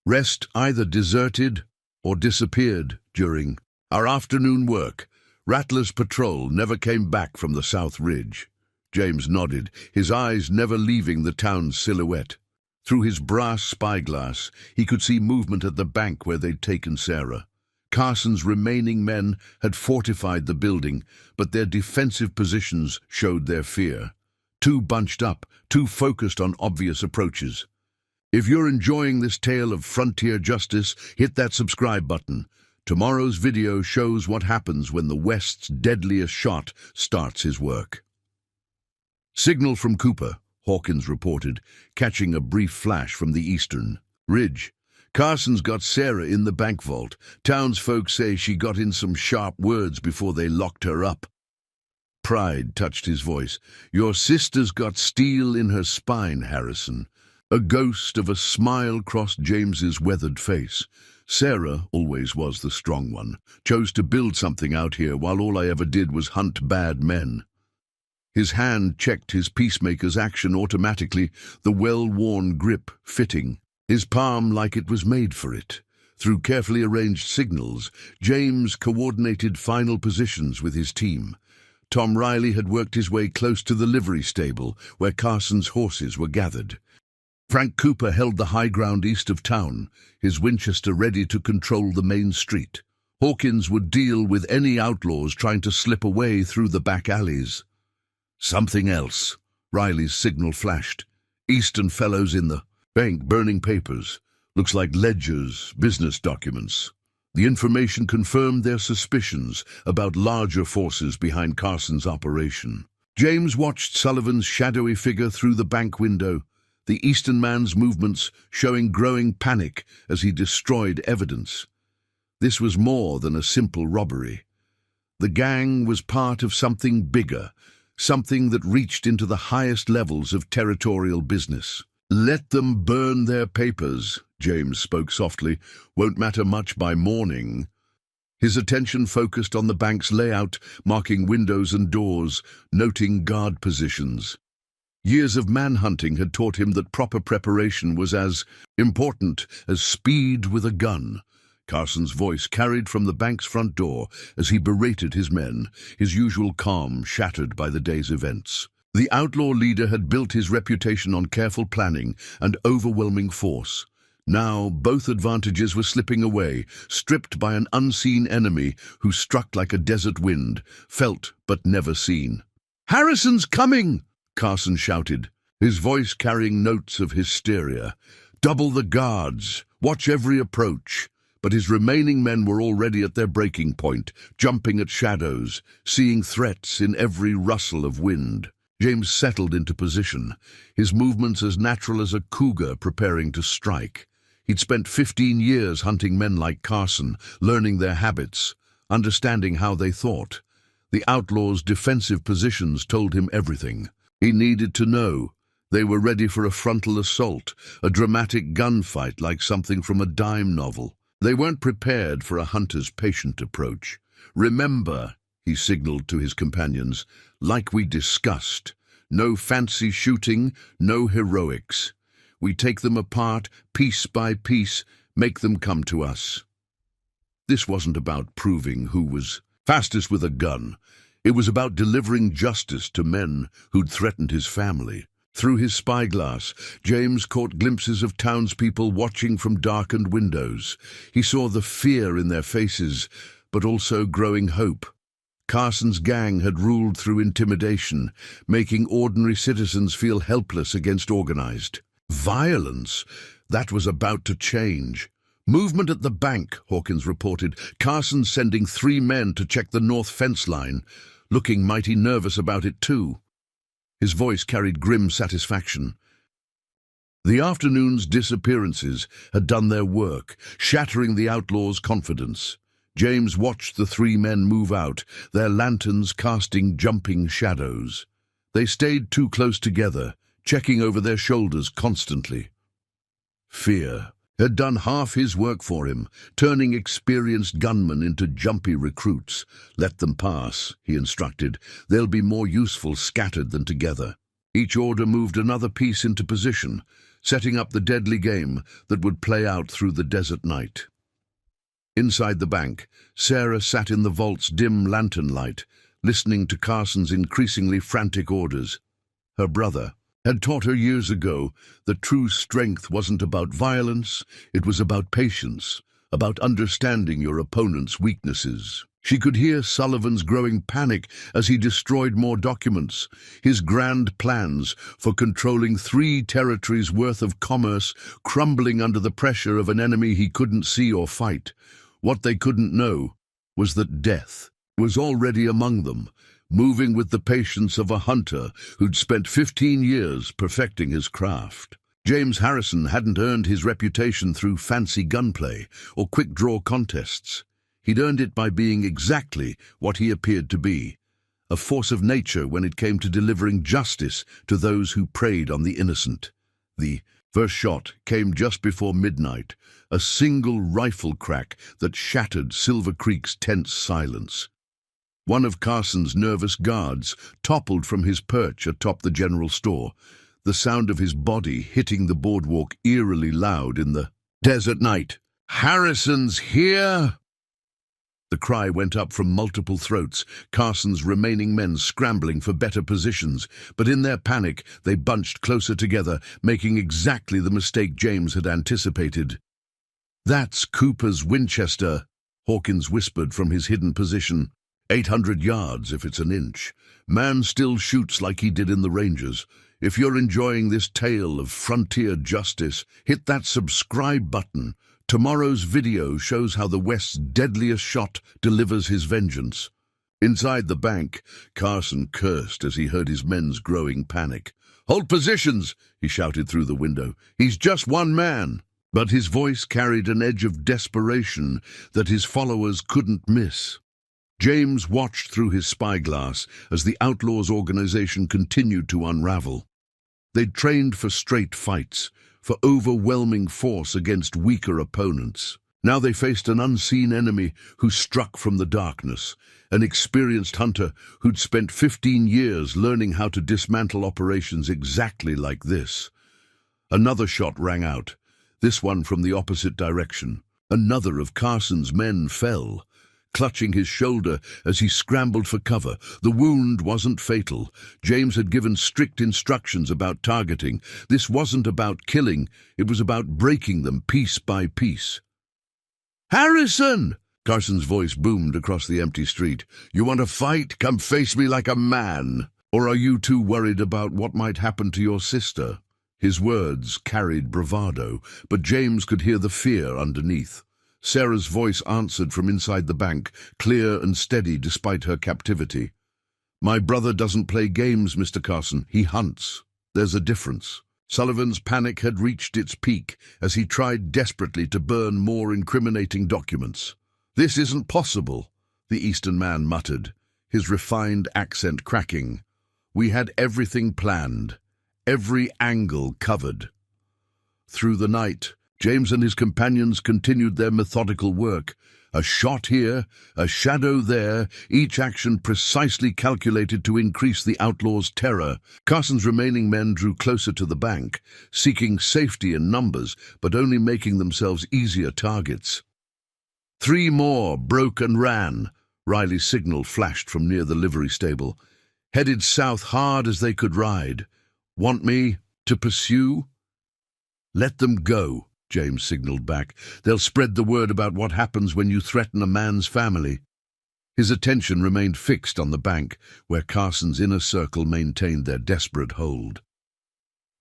"Rest either deserted or disappeared during our afternoon work. Rattler's patrol never came back from the South Ridge." James nodded, his eyes never leaving the town's silhouette. Through his brass spyglass, he could see movement at the bank where they'd taken Sarah. Carson's remaining men had fortified the building, but their defensive positions showed their fear. Too bunched up, too focused on obvious approaches. If you're enjoying this tale of frontier justice, hit that subscribe button. Tomorrow's video shows what happens when the West's deadliest shot starts his work. "Signal from Cooper," Hawkins reported, catching a brief flash from the Eastern Ridge. "Carson's got Sarah in the bank vault. Townsfolk say she got in some sharp words before they locked her up." Pride touched his voice. "Your sister's got steel in her spine, Harrison." A ghost of a smile crossed James's weathered face. "Sarah always was the strong one. Chose to build something out here while all I ever did was hunt bad men." His hand checked his peacemaker's action automatically, the well-worn grip fitting, his palm like it was made for it. Through carefully arranged signals, James coordinated final positions with his team. Tom Riley had worked his way close to the livery stable, where Carson's horses were gathered. Frank Cooper held the high ground east of town, his Winchester ready to control the main street. Hawkins would deal with any outlaws trying to slip away through the back alleys. "Something else," Riley's signal flashed. "Eastern fellows in the bank burning papers. Looks like ledgers, business documents." The information confirmed their suspicions about larger forces behind Carson's operation. James watched Sullivan's shadowy figure through the bank window, the Eastern man's movements showing growing panic as he destroyed evidence. This was more than a simple robbery. The gang was part of something bigger, something that reached into the highest levels of territorial business. "Let them burn their papers," James spoke softly. "Won't matter much by morning." His attention focused on the bank's layout, marking windows and doors, noting guard positions. Years of manhunting had taught him that proper preparation was as important as speed with a gun. Carson's voice carried from the bank's front door as he berated his men, his usual calm shattered by the day's events. The outlaw leader had built his reputation on careful planning and overwhelming force. Now both advantages were slipping away, stripped by an unseen enemy who struck like a desert wind, felt but never seen. "Harrison's coming!" Carson shouted, his voice carrying notes of hysteria. "Double the guards, watch every approach." But his remaining men were already at their breaking point, jumping at shadows, seeing threats in every rustle of wind. James settled into position, his movements as natural as a cougar preparing to strike. He'd spent 15 years hunting men like Carson, learning their habits. understanding how they thought. The outlaws' defensive positions told him everything. He needed to know. They were ready for a frontal assault, a dramatic gunfight like something from a dime novel. They weren't prepared for a hunter's patient approach. "Remember," he signaled to his companions, "like we discussed. No fancy shooting, no heroics. We take them apart, piece by piece, make them come to us." This wasn't about proving who was fastest with a gun. It was about delivering justice to men who'd threatened his family. Through his spyglass, James caught glimpses of townspeople watching from darkened windows. He saw the fear in their faces, but also growing hope. Carson's gang had ruled through intimidation, making ordinary citizens feel helpless against organized violence. That was about to change. "Movement at the bank," Hawkins reported. "Carson sending 3 men to check the north fence line, looking mighty nervous about it too." His voice carried grim satisfaction. The afternoon's disappearances had done their work, shattering the outlaws' confidence. James watched the 3 men move out, their lanterns casting jumping shadows. They stayed too close together, checking over their shoulders constantly. Fear had done half his work for him, turning experienced gunmen into jumpy recruits. "Let them pass," he instructed. "They'll be more useful scattered than together." Each order moved another piece into position, setting up the deadly game that would play out through the desert night. Inside the bank, Sarah sat in the vault's dim lantern light, listening to Carson's increasingly frantic orders. Her brother had taught her years ago that true strength wasn't about violence, it was about patience, about understanding your opponent's weaknesses. She could hear Sullivan's growing panic as he destroyed more documents, his grand plans for controlling 3 territories' worth of commerce crumbling under the pressure of an enemy he couldn't see or fight. What they couldn't know was that death was already among them, moving with the patience of a hunter who'd spent 15 years perfecting his craft. James Harrison hadn't earned his reputation through fancy gunplay or quick-draw contests. He'd earned it by being exactly what he appeared to be, a force of nature when it came to delivering justice to those who preyed on the innocent. The first shot came just before midnight, a single rifle crack that shattered Silver Creek's tense silence. One of Carson's nervous guards toppled from his perch atop the general store, the sound of his body hitting the boardwalk eerily loud in the desert night. "Harrison's here!" The cry went up from multiple throats, Carson's remaining men scrambling for better positions, but in their panic they bunched closer together, making exactly the mistake James had anticipated. "That's Cooper's Winchester," Hawkins whispered from his hidden position. 800 yards if it's an inch. Man still shoots like he did in the Rangers. If you're enjoying this tale of frontier justice, hit that subscribe button. Tomorrow's video shows how the West's deadliest shot delivers his vengeance. Inside the bank, Carson cursed as he heard his men's growing panic. "Hold positions!" he shouted through the window. "He's just one man!" But his voice carried an edge of desperation that his followers couldn't miss. James watched through his spyglass as the Outlaws organization continued to unravel. They'd trained for straight fights, for overwhelming force against weaker opponents. Now they faced an unseen enemy who struck from the darkness, an experienced hunter who'd spent 15 years learning how to dismantle operations exactly like this. Another shot rang out, this one from the opposite direction. Another of Carson's men fell, clutching his shoulder as he scrambled for cover. The wound wasn't fatal. James had given strict instructions about targeting. This wasn't about killing, it was about breaking them piece by piece. "Harrison!" Carson's voice boomed across the empty street. "You want to fight? Come face me like a man. Or are you too worried about what might happen to your sister?" His words carried bravado, but James could hear the fear underneath. Sarah's voice answered from inside the bank, clear and steady despite her captivity. "My brother doesn't play games, Mr. Carson. He hunts. There's a difference." Sullivan's panic had reached its peak as he tried desperately to burn more incriminating documents. "This isn't possible." the Eastern man muttered, his refined accent cracking. "We had everything planned, every angle covered." Through the night, James and his companions continued their methodical work. A shot here, a shadow there, each action precisely calculated to increase the outlaws' terror. Carson's remaining men drew closer to the bank, seeking safety in numbers, but only making themselves easier targets. 3 more broke and ran. Riley's signal flashed from near the livery stable. Headed south hard as they could ride. "Want me to pursue?" "Let them go," James signaled back. "They'll spread the word about what happens when you threaten a man's family." His attention remained fixed on the bank, where Carson's inner circle maintained their desperate hold.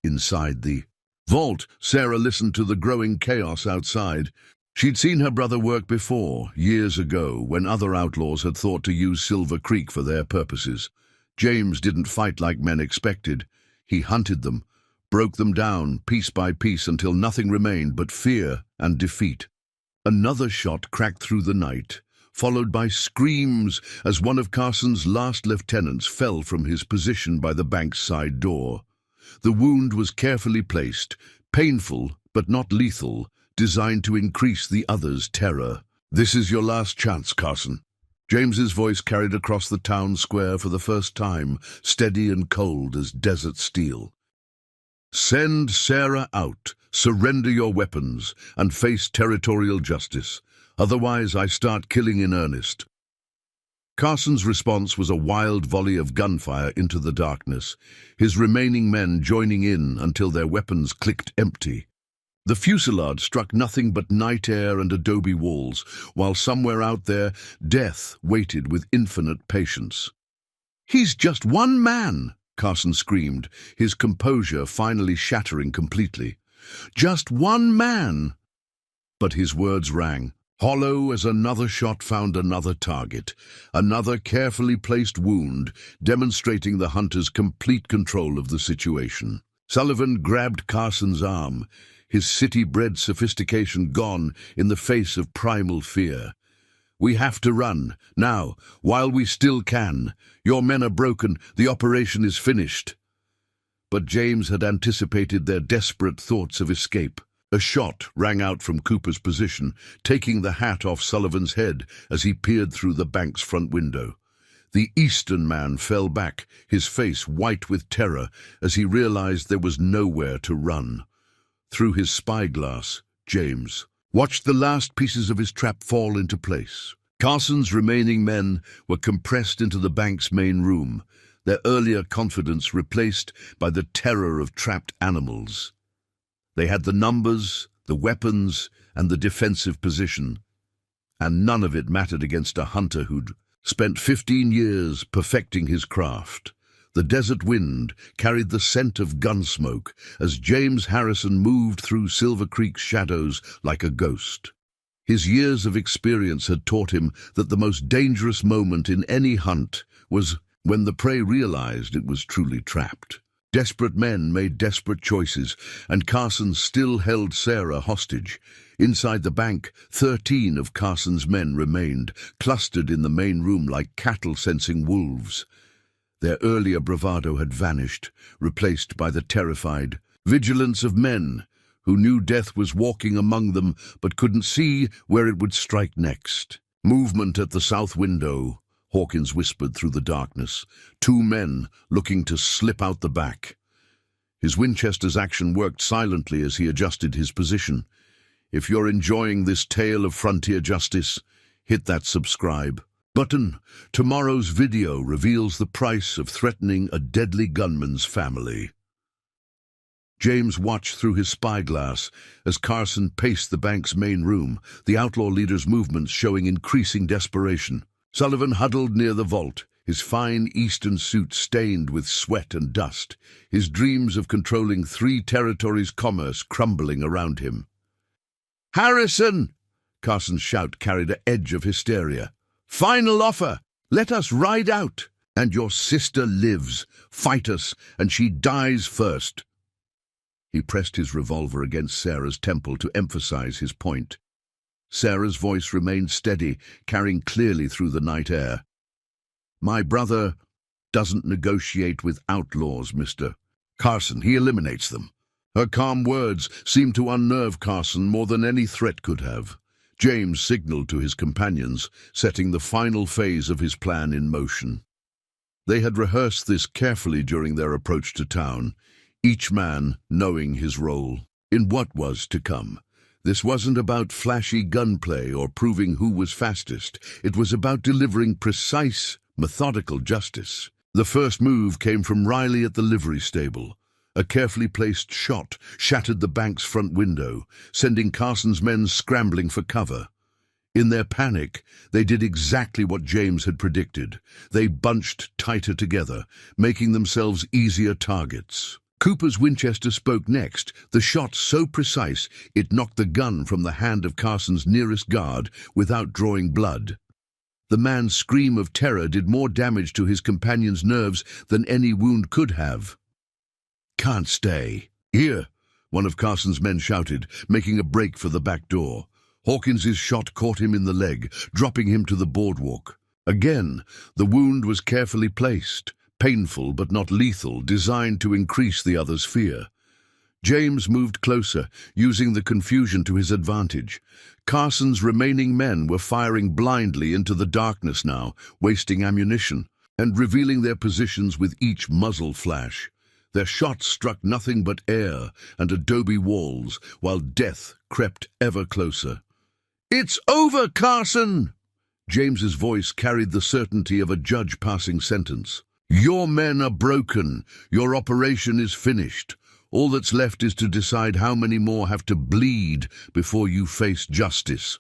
Inside the vault, Sarah listened to the growing chaos outside. She'd seen her brother work before, years ago, when other outlaws had thought to use Silver Creek for their purposes. James didn't fight like men expected. He hunted them, broke them down piece by piece until nothing remained but fear and defeat. Another shot cracked through the night, followed by screams as one of Carson's last lieutenants fell from his position by the bank's side door. The wound was carefully placed, painful but not lethal, designed to increase the others' terror. "This is your last chance, Carson." James's voice carried across the town square for the first time, steady and cold as desert steel. "Send Sarah out, surrender your weapons, and face territorial justice. Otherwise, I start killing in earnest." Carson's response was a wild volley of gunfire into the darkness, his remaining men joining in until their weapons clicked empty. The fusillade struck nothing but night air and adobe walls, while somewhere out there, death waited with infinite patience. "He's just one man!" Carson screamed, his composure finally shattering completely. "Just one man!" But his words rang hollow as another shot found another target, another carefully placed wound, demonstrating the hunter's complete control of the situation. Sullivan grabbed Carson's arm, his city-bred sophistication gone in the face of primal fear. "We have to run, now, while we still can. Your men are broken, the operation is finished." But James had anticipated their desperate thoughts of escape. A shot rang out from Cooper's position, taking the hat off Sullivan's head as he peered through the bank's front window. The Eastern man fell back, his face white with terror, as he realized there was nowhere to run. Through his spyglass, James watched the last pieces of his trap fall into place. Carson's remaining men were compressed into the bank's main room, their earlier confidence replaced by the terror of trapped animals. They had the numbers, the weapons, and the defensive position, and none of it mattered against a hunter who'd spent 15 years perfecting his craft. The desert wind carried the scent of gunsmoke as James Harrison moved through Silver Creek's shadows like a ghost. His years of experience had taught him that the most dangerous moment in any hunt was when the prey realized it was truly trapped. Desperate men made desperate choices, and Carson still held Sarah hostage. Inside the bank, 13 of Carson's men remained, clustered in the main room like cattle sensing wolves. Their earlier bravado had vanished, replaced by the terrified vigilance of men who knew death was walking among them but couldn't see where it would strike next. "Movement at the south window," Hawkins whispered through the darkness. 2 men looking to slip out the back. His Winchester's action worked silently as he adjusted his position. If you're enjoying this tale of frontier justice, hit that subscribe button. Tomorrow's video reveals the price of threatening a deadly gunman's family. James watched through his spyglass as Carson paced the bank's main room, the outlaw leader's movements showing increasing desperation. Sullivan huddled near the vault, his fine eastern suit stained with sweat and dust, his dreams of controlling 3 territories' commerce crumbling around him. "Harrison!" Carson's shout carried an edge of hysteria. "Final offer! Let us ride out! And your sister lives. Fight us, and she dies first." He pressed his revolver against Sarah's temple to emphasize his point. Sarah's voice remained steady, carrying clearly through the night air. "My brother doesn't negotiate with outlaws, Mr. Carson. He eliminates them." Her calm words seemed to unnerve Carson more than any threat could have. James signaled to his companions, setting the final phase of his plan in motion. They had rehearsed this carefully during their approach to town, each man knowing his role in what was to come. This wasn't about flashy gunplay or proving who was fastest. It was about delivering precise, methodical justice. The first move came from Riley at the livery stable. A carefully placed shot shattered the bank's front window, sending Carson's men scrambling for cover. In their panic, they did exactly what James had predicted. They bunched tighter together, making themselves easier targets. Cooper's Winchester spoke next, the shot so precise it knocked the gun from the hand of Carson's nearest guard without drawing blood. The man's scream of terror did more damage to his companion's nerves than any wound could have. "Can't stay. Here," one of Carson's men shouted, making a break for the back door. Hawkins's shot caught him in the leg, dropping him to the boardwalk. Again, the wound was carefully placed, painful but not lethal, designed to increase the other's fear. James moved closer, using the confusion to his advantage. Carson's remaining men were firing blindly into the darkness now, wasting ammunition, and revealing their positions with each muzzle flash. Their shots struck nothing but air and adobe walls, while death crept ever closer. "It's over, Carson!" James's voice carried the certainty of a judge passing sentence. "Your men are broken. Your operation is finished. All that's left is to decide how many more have to bleed before you face justice."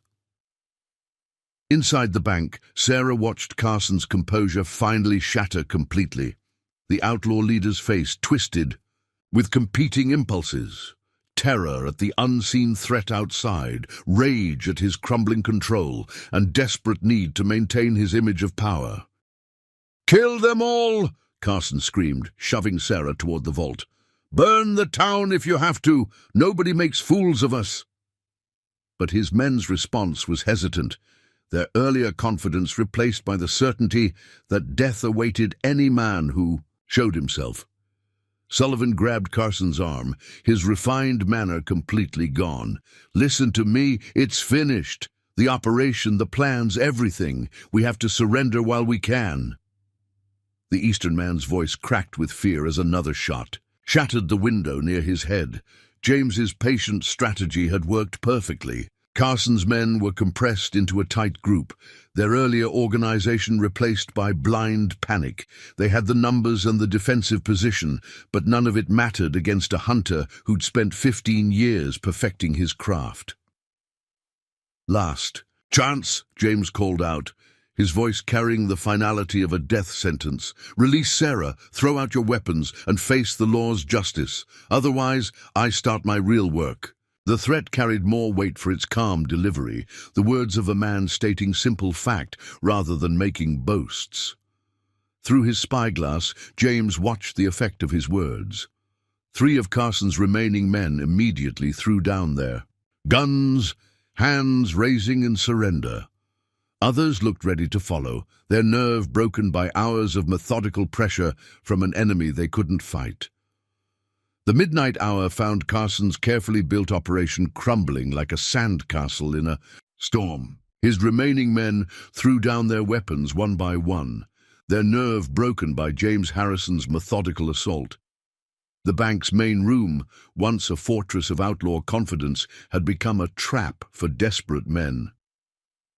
Inside the bank, Sarah watched Carson's composure finally shatter completely. The outlaw leader's face twisted with competing impulses. Terror at the unseen threat outside, rage at his crumbling control, and desperate need to maintain his image of power. "Kill them all!" Carson screamed, shoving Sarah toward the vault. "Burn the town if you have to. Nobody makes fools of us." But his men's response was hesitant, their earlier confidence replaced by the certainty that death awaited any man who showed himself. Sullivan grabbed Carson's arm, his refined manner completely gone. "Listen to me, it's finished. The operation, the plans, everything. We have to surrender while we can." The Eastern man's voice cracked with fear as another shot shattered the window near his head. James's patient strategy had worked perfectly. Carson's men were compressed into a tight group, their earlier organization replaced by blind panic. They had the numbers and the defensive position, but none of it mattered against a hunter who'd spent 15 years perfecting his craft. "Last chance," James called out, his voice carrying the finality of a death sentence. "Release Sarah, throw out your weapons, and face the law's justice. Otherwise, I start my real work." The threat carried more weight for its calm delivery, the words of a man stating simple fact rather than making boasts. Through his spyglass, James watched the effect of his words. 3 of Carson's remaining men immediately threw down their guns, hands raising in surrender. Others looked ready to follow, their nerve broken by hours of methodical pressure from an enemy they couldn't fight. The midnight hour found Carson's carefully built operation crumbling like a sandcastle in a storm. His remaining men threw down their weapons one by one, their nerve broken by James Harrison's methodical assault. The bank's main room, once a fortress of outlaw confidence, had become a trap for desperate men.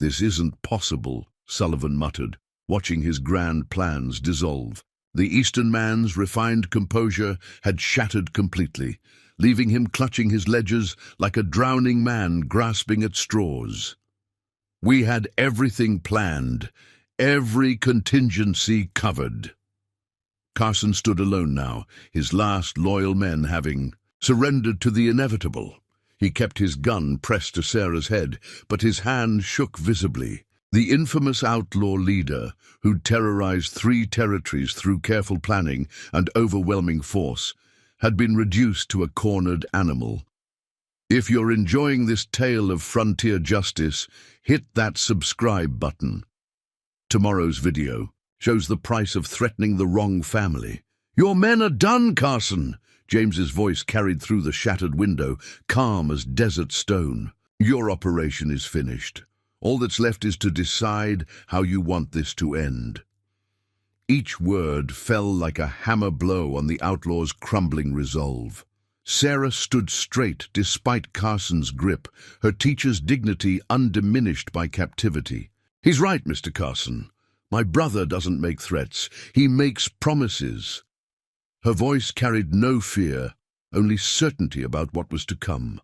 "This isn't possible," Sullivan muttered, watching his grand plans dissolve. The Eastern man's refined composure had shattered completely, leaving him clutching his ledgers like a drowning man grasping at straws. "We had everything planned, every contingency covered." Carson stood alone now, his last loyal men having surrendered to the inevitable. He kept his gun pressed to Sarah's head, but his hand shook visibly. The infamous outlaw leader, who'd terrorized 3 territories through careful planning and overwhelming force, had been reduced to a cornered animal. If you're enjoying this tale of frontier justice, hit that subscribe button. Tomorrow's video shows the price of threatening the wrong family. "Your men are done, Carson!" James's voice carried through the shattered window, calm as desert stone. "Your operation is finished. All that's left is to decide how you want this to end." Each word fell like a hammer blow on the outlaw's crumbling resolve. Sarah stood straight despite Carson's grip, her teacher's dignity undiminished by captivity. "He's right, Mr. Carson. My brother doesn't make threats. He makes promises." Her voice carried no fear, only certainty about what was to come.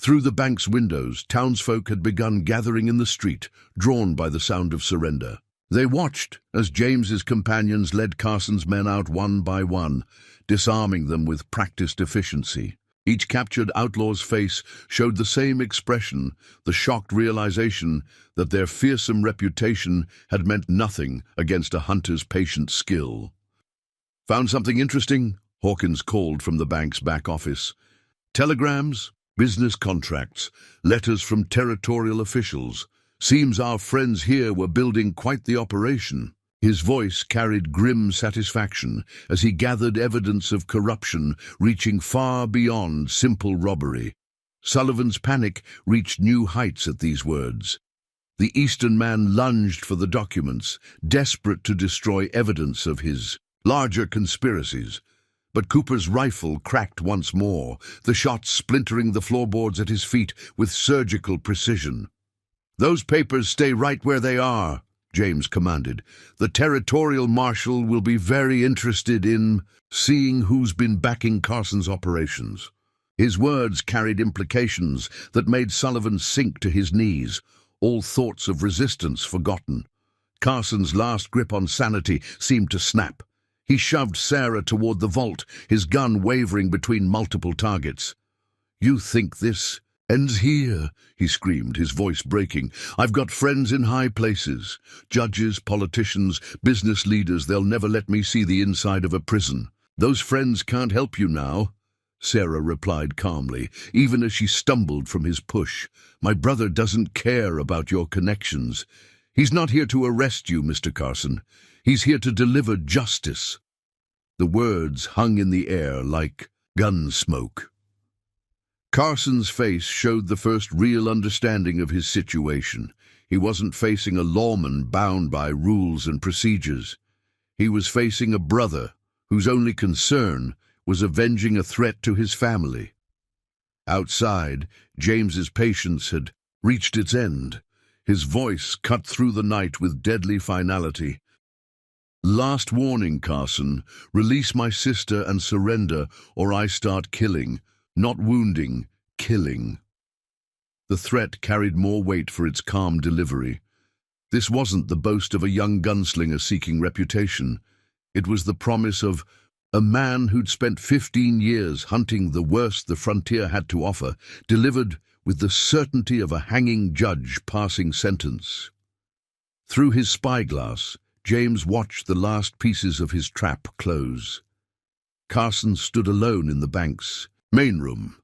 Through the bank's windows, townsfolk had begun gathering in the street, drawn by the sound of surrender. They watched as James's companions led Carson's men out one by one, disarming them with practiced efficiency. Each captured outlaw's face showed the same expression, the shocked realization that their fearsome reputation had meant nothing against a hunter's patient skill. "Found something interesting?" Hawkins called from the bank's back office. "Telegrams, business contracts, letters from territorial officials. Seems our friends here were building quite the operation." His voice carried grim satisfaction as he gathered evidence of corruption reaching far beyond simple robbery. Sullivan's panic reached new heights at these words. The Eastern man lunged for the documents, desperate to destroy evidence of his larger conspiracies. But Cooper's rifle cracked once more, the shot splintering the floorboards at his feet with surgical precision. "Those papers stay right where they are," James commanded. "The territorial marshal will be very interested in seeing who's been backing Carson's operations." His words carried implications that made Sullivan sink to his knees, all thoughts of resistance forgotten. Carson's last grip on sanity seemed to snap. He shoved Sarah toward the vault, his gun wavering between multiple targets. "You think this ends here?" he screamed, his voice breaking. "I've got friends in high places, judges, politicians, business leaders. They'll never let me see the inside of a prison." "Those friends can't help you now," Sarah replied calmly, even as she stumbled from his push. "My brother doesn't care about your connections. He's not here to arrest you, Mr. Carson. He's here to deliver justice." The words hung in the air like gun smoke. Carson's face showed the first real understanding of his situation. He wasn't facing a lawman bound by rules and procedures. He was facing a brother whose only concern was avenging a threat to his family. Outside, James's patience had reached its end. His voice cut through the night with deadly finality. "Last warning, Carson. Release my sister and surrender, or I start killing. Not wounding, killing." The threat carried more weight for its calm delivery. This wasn't the boast of a young gunslinger seeking reputation. It was the promise of a man who'd spent 15 years hunting the worst the frontier had to offer, delivered with the certainty of a hanging judge passing sentence. Through his spyglass, James watched the last pieces of his trap close. Carson stood alone in the bank's main room,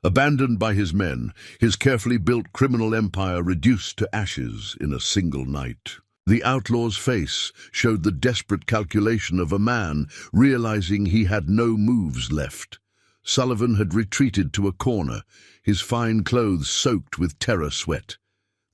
abandoned by his men, his carefully built criminal empire reduced to ashes in a single night. The outlaw's face showed the desperate calculation of a man realizing he had no moves left. Sullivan had retreated to a corner, his fine clothes soaked with terror sweat.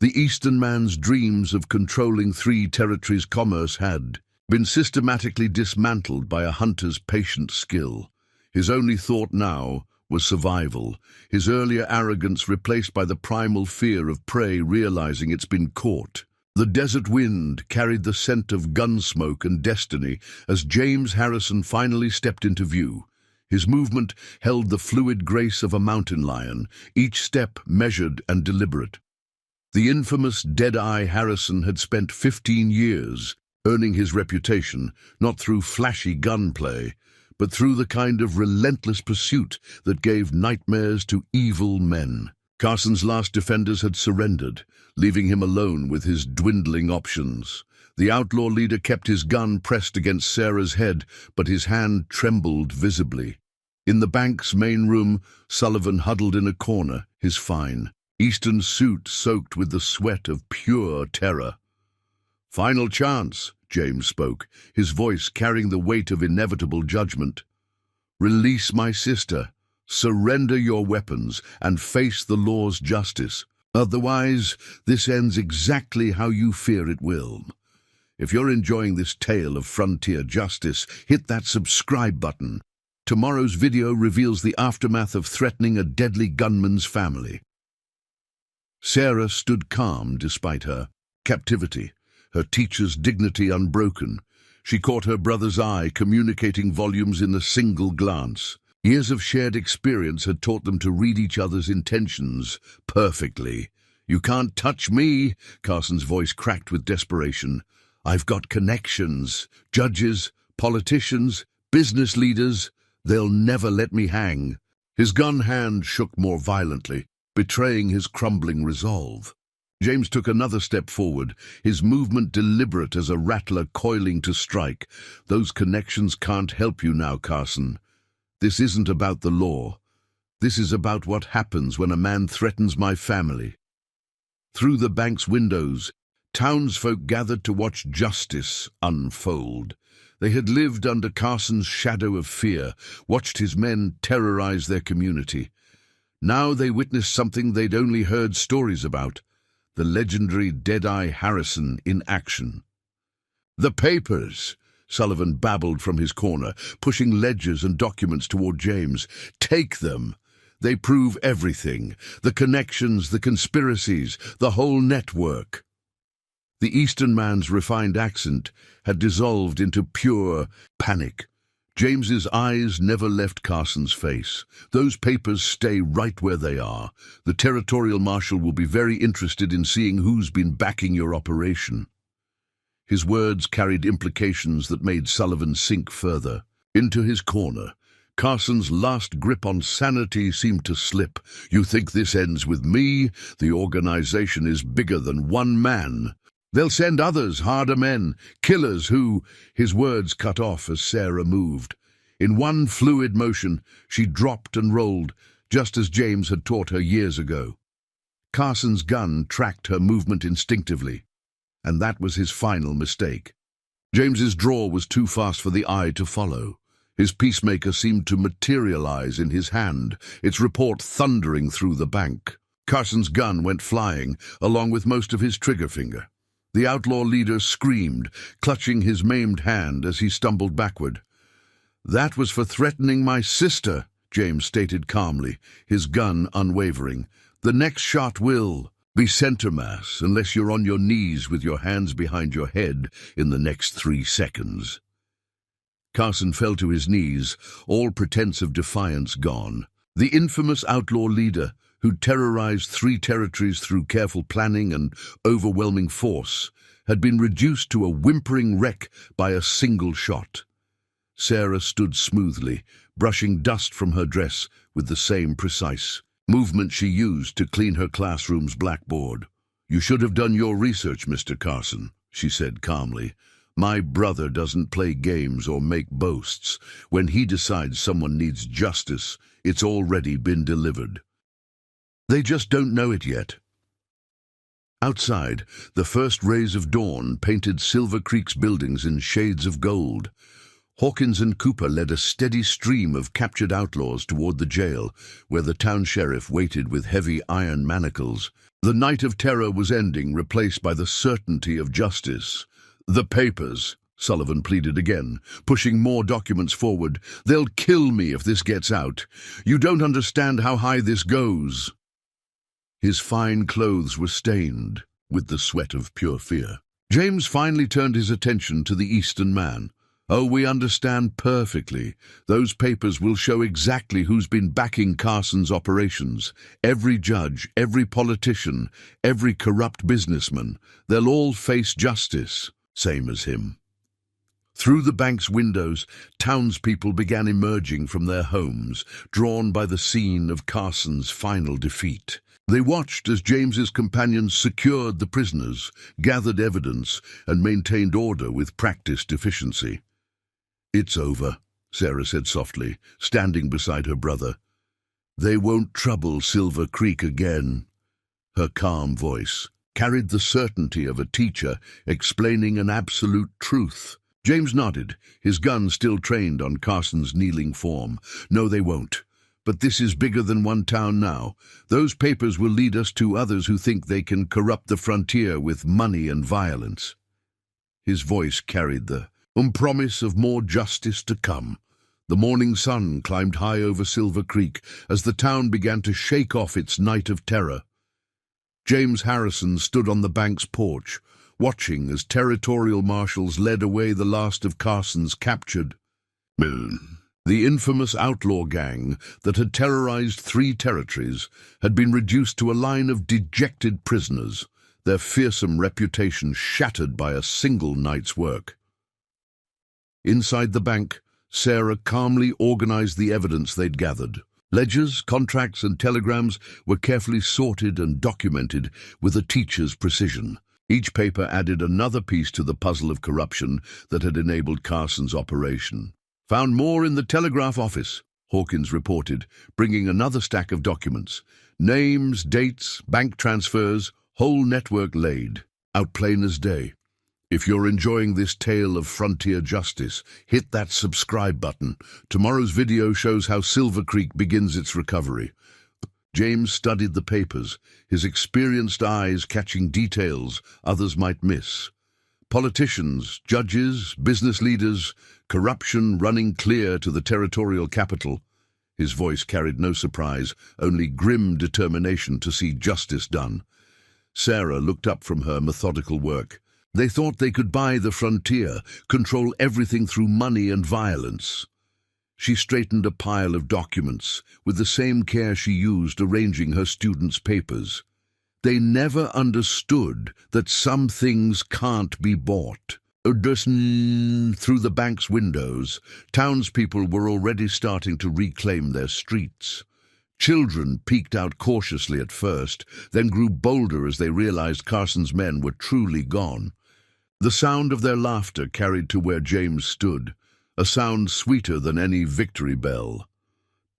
The Eastern man's dreams of controlling 3 territories' commerce had been systematically dismantled by a hunter's patient skill. His only thought now was survival, his earlier arrogance replaced by the primal fear of prey realizing it's been caught. The desert wind carried the scent of gunsmoke and destiny as James Harrison finally stepped into view. His movement held the fluid grace of a mountain lion, each step measured and deliberate. The infamous Deadeye Harrison had spent 15 years earning his reputation, not through flashy gunplay, but through the kind of relentless pursuit that gave nightmares to evil men. Carson's last defenders had surrendered, leaving him alone with his dwindling options. The outlaw leader kept his gun pressed against Sarah's head, but his hand trembled visibly. In the bank's main room, Sullivan huddled in a corner, his fine Eastern suit soaked with the sweat of pure terror. "Final chance," James spoke, his voice carrying the weight of inevitable judgment. "Release my sister, surrender your weapons, and face the law's justice. Otherwise, this ends exactly how you fear it will." If you're enjoying this tale of frontier justice, hit that subscribe button. Tomorrow's video reveals the aftermath of threatening a deadly gunman's family. Sarah stood calm despite her captivity, her teacher's dignity unbroken. She caught her brother's eye, communicating volumes in a single glance. Years of shared experience had taught them to read each other's intentions perfectly. "You can't touch me," Carson's voice cracked with desperation. "I've got connections, judges, politicians, business leaders. They'll never let me hang." His gun hand shook more violently, betraying his crumbling resolve. James took another step forward, his movement deliberate as a rattler coiling to strike. "Those connections can't help you now, Carson. This isn't about the law. This is about what happens when a man threatens my family." Through the bank's windows, townsfolk gathered to watch justice unfold. They had lived under Carson's shadow of fear, watched his men terrorize their community. Now they witnessed something they'd only heard stories about: the legendary Deadeye Harrison in action. "The papers!" Sullivan babbled from his corner, pushing ledgers and documents toward James. "Take them! They prove everything. The connections, the conspiracies, the whole network." The Eastern man's refined accent had dissolved into pure panic. James's eyes never left Carson's face. "Those papers stay right where they are. The territorial marshal will be very interested in seeing who's been backing your operation." His words carried implications that made Sullivan sink further into his corner. Carson's last grip on sanity seemed to slip. "You think this ends with me? The organization is bigger than one man. They'll send others, harder men, killers who—" His words cut off as Sarah moved. In one fluid motion, she dropped and rolled, just as James had taught her years ago. Carson's gun tracked her movement instinctively, and that was his final mistake. James's draw was too fast for the eye to follow. His peacemaker seemed to materialize in his hand, its report thundering through the bank. Carson's gun went flying, along with most of his trigger finger. The outlaw leader screamed, clutching his maimed hand as he stumbled backward. "That was for threatening my sister," James stated calmly, his gun unwavering. "The next shot will be center mass unless you're on your knees with your hands behind your head in the next 3 seconds." Carson fell to his knees, all pretense of defiance gone. The infamous outlaw leader, who terrorized 3 territories through careful planning and overwhelming force, had been reduced to a whimpering wreck by a single shot. Sarah stood smoothly, brushing dust from her dress with the same precise movement she used to clean her classroom's blackboard. "You should have done your research, Mr. Carson," she said calmly. "My brother doesn't play games or make boasts. When he decides someone needs justice, it's already been delivered. They just don't know it yet." Outside, the first rays of dawn painted Silver Creek's buildings in shades of gold. Hawkins and Cooper led a steady stream of captured outlaws toward the jail, where the town sheriff waited with heavy iron manacles. The night of terror was ending, replaced by the certainty of justice. "The papers," Sullivan pleaded again, pushing more documents forward. "They'll kill me if this gets out. You don't understand how high this goes." His fine clothes were stained with the sweat of pure fear. James finally turned his attention to the Eastern man. "Oh, we understand perfectly. Those papers will show exactly who's been backing Carson's operations. Every judge, every politician, every corrupt businessman. They'll all face justice, same as him." Through the bank's windows, townspeople began emerging from their homes, drawn by the scene of Carson's final defeat. They watched as James's companions secured the prisoners, gathered evidence, and maintained order with practiced efficiency. "It's over," Sarah said softly, standing beside her brother. "They won't trouble Silver Creek again." Her calm voice carried the certainty of a teacher explaining an absolute truth. James nodded, his gun still trained on Carson's kneeling form. "No, they won't. But this is bigger than one town now. Those papers will lead us to others who think they can corrupt the frontier with money and violence." His voice carried the promise of more justice to come. The morning sun climbed high over Silver Creek as the town began to shake off its night of terror. James Harrison stood on the bank's porch, watching as territorial marshals led away the last of Carson's captured. The infamous outlaw gang that had terrorized 3 territories had been reduced to a line of dejected prisoners, their fearsome reputation shattered by a single night's work. Inside the bank, Sarah calmly organized the evidence they'd gathered. Ledgers, contracts, and telegrams were carefully sorted and documented with a teacher's precision. Each paper added another piece to the puzzle of corruption that had enabled Carson's operation. "Found more in the telegraph office," Hawkins reported, bringing another stack of documents. "Names, dates, bank transfers, whole network laid, out plain as day. If you're enjoying this tale of frontier justice, hit that subscribe button. Tomorrow's video shows how Silver Creek begins its recovery." James studied the papers, his experienced eyes catching details others might miss. Politicians, judges, business leaders, corruption running clear to the territorial capital. His voice carried no surprise, only grim determination to see justice done. Sarah looked up from her methodical work. They thought they could buy the frontier, control everything through money and violence. She straightened a pile of documents with the same care she used arranging her students' papers. They never understood that some things can't be bought. Through the bank's windows, townspeople were already starting to reclaim their streets. Children peeked out cautiously at first, then grew bolder as they realized Carson's men were truly gone. The sound of their laughter carried to where James stood, a sound sweeter than any victory bell.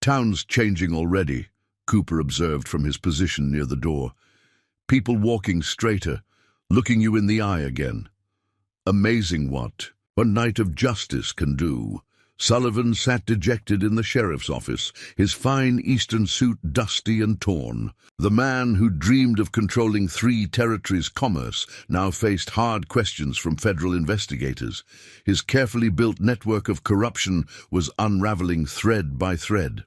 "Town's changing already," Cooper observed from his position near the door. "People walking straighter, looking you in the eye again. Amazing what a night of justice can do." Sullivan sat dejected in the sheriff's office, his fine eastern suit dusty and torn. The man who dreamed of controlling 3 territories' commerce now faced hard questions from federal investigators. His carefully built network of corruption was unraveling thread by thread.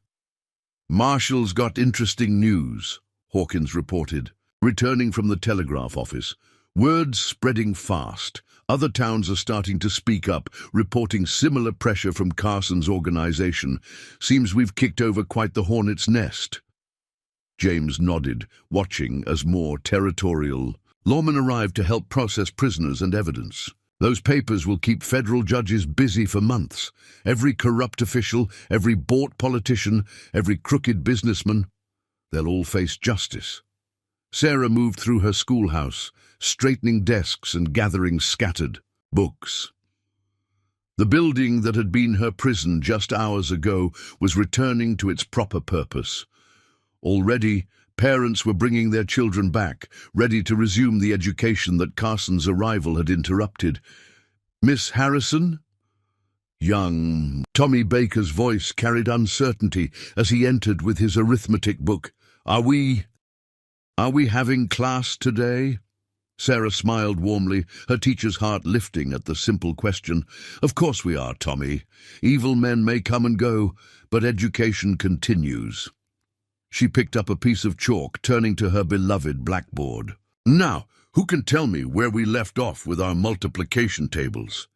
"Marshall's got interesting news," Hawkins reported, returning from the telegraph office. "Word's spreading fast. Other towns are starting to speak up, reporting similar pressure from Carson's organization. Seems we've kicked over quite the hornet's nest." James nodded, watching as more territorial lawmen arrived to help process prisoners and evidence. "Those papers will keep federal judges busy for months. Every corrupt official, every bought politician, every crooked businessman, they'll all face justice." Sarah moved through her schoolhouse, straightening desks and gathering scattered books. The building that had been her prison just hours ago was returning to its proper purpose. Already, parents were bringing their children back, ready to resume the education that Carson's arrival had interrupted. "Miss Harrison?" Young Tommy Baker's voice carried uncertainty as he entered with his arithmetic book. Are we having class today?" Sarah smiled warmly, her teacher's heart lifting at the simple question. "Of course we are, Tommy. Evil men may come and go, but education continues." She picked up a piece of chalk, turning to her beloved blackboard. "Now, who can tell me where we left off with our multiplication tables?"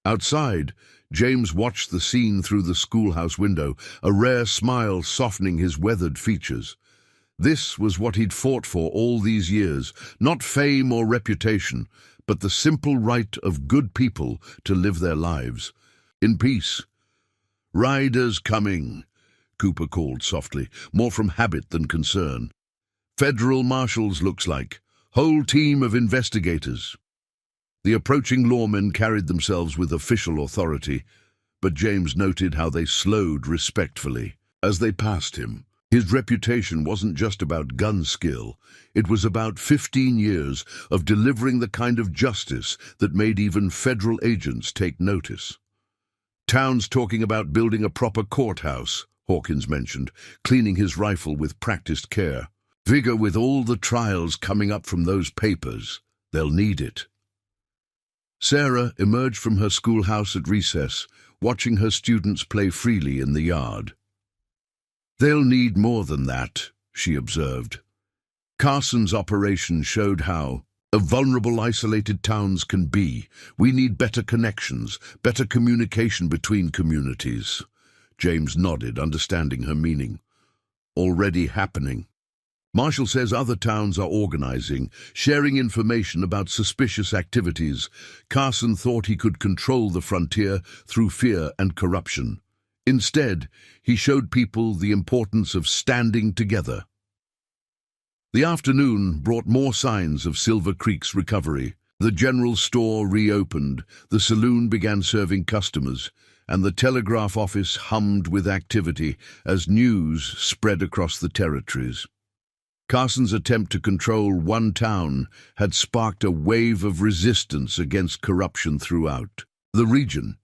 Outside, James watched the scene through the schoolhouse window, a rare smile softening his weathered features. This was what he'd fought for all these years, not fame or reputation, but the simple right of good people to live their lives in peace. "Riders coming," Cooper called softly, more from habit than concern. "Federal marshals, looks like. Whole team of investigators." The approaching lawmen carried themselves with official authority. but James noted how they slowed respectfully as they passed him. His reputation wasn't just about gun skill. It was about 15 years of delivering the kind of justice that made even federal agents take notice. "Town's talking about building a proper courthouse," Hawkins mentioned, cleaning his rifle with practiced care. "Vigor with all the trials coming up from those papers. They'll need it." Sarah emerged from her schoolhouse at recess, watching her students play freely in the yard. "They'll need more than that," she observed. "Carson's operation showed how vulnerable isolated towns can be. We need better connections, better communication between communities." James nodded, understanding her meaning. "Already happening. Marshall says other towns are organizing, sharing information about suspicious activities. Carson thought he could control the frontier through fear and corruption. Instead, he showed people the importance of standing together." The afternoon brought more signs of Silver Creek's recovery. The general store reopened, the saloon began serving customers, and the telegraph office hummed with activity as news spread across the territories. Carson's attempt to control one town had sparked a wave of resistance against corruption throughout the region.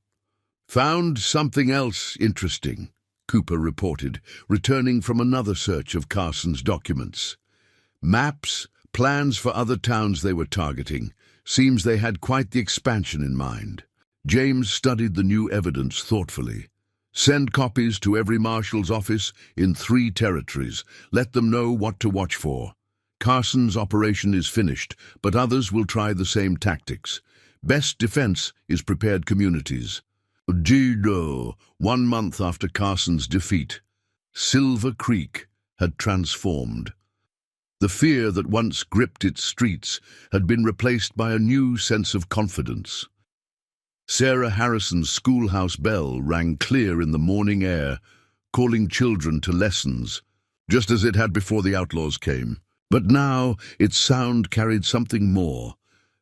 "Found something else interesting," Cooper reported, returning from another search of Carson's documents. "Maps, plans for other towns they were targeting. Seems they had quite the expansion in mind." James studied the new evidence thoughtfully. "Send copies to every marshal's office in 3 territories. Let them know what to watch for. Carson's operation is finished, but others will try the same tactics. Best defense is prepared communities." Dido, 1 month after Carson's defeat, Silver Creek had transformed. The fear that once gripped its streets had been replaced by a new sense of confidence. Sarah Harrison's schoolhouse bell rang clear in the morning air, calling children to lessons, just as it had before the Outlaws came. But now its sound carried something more,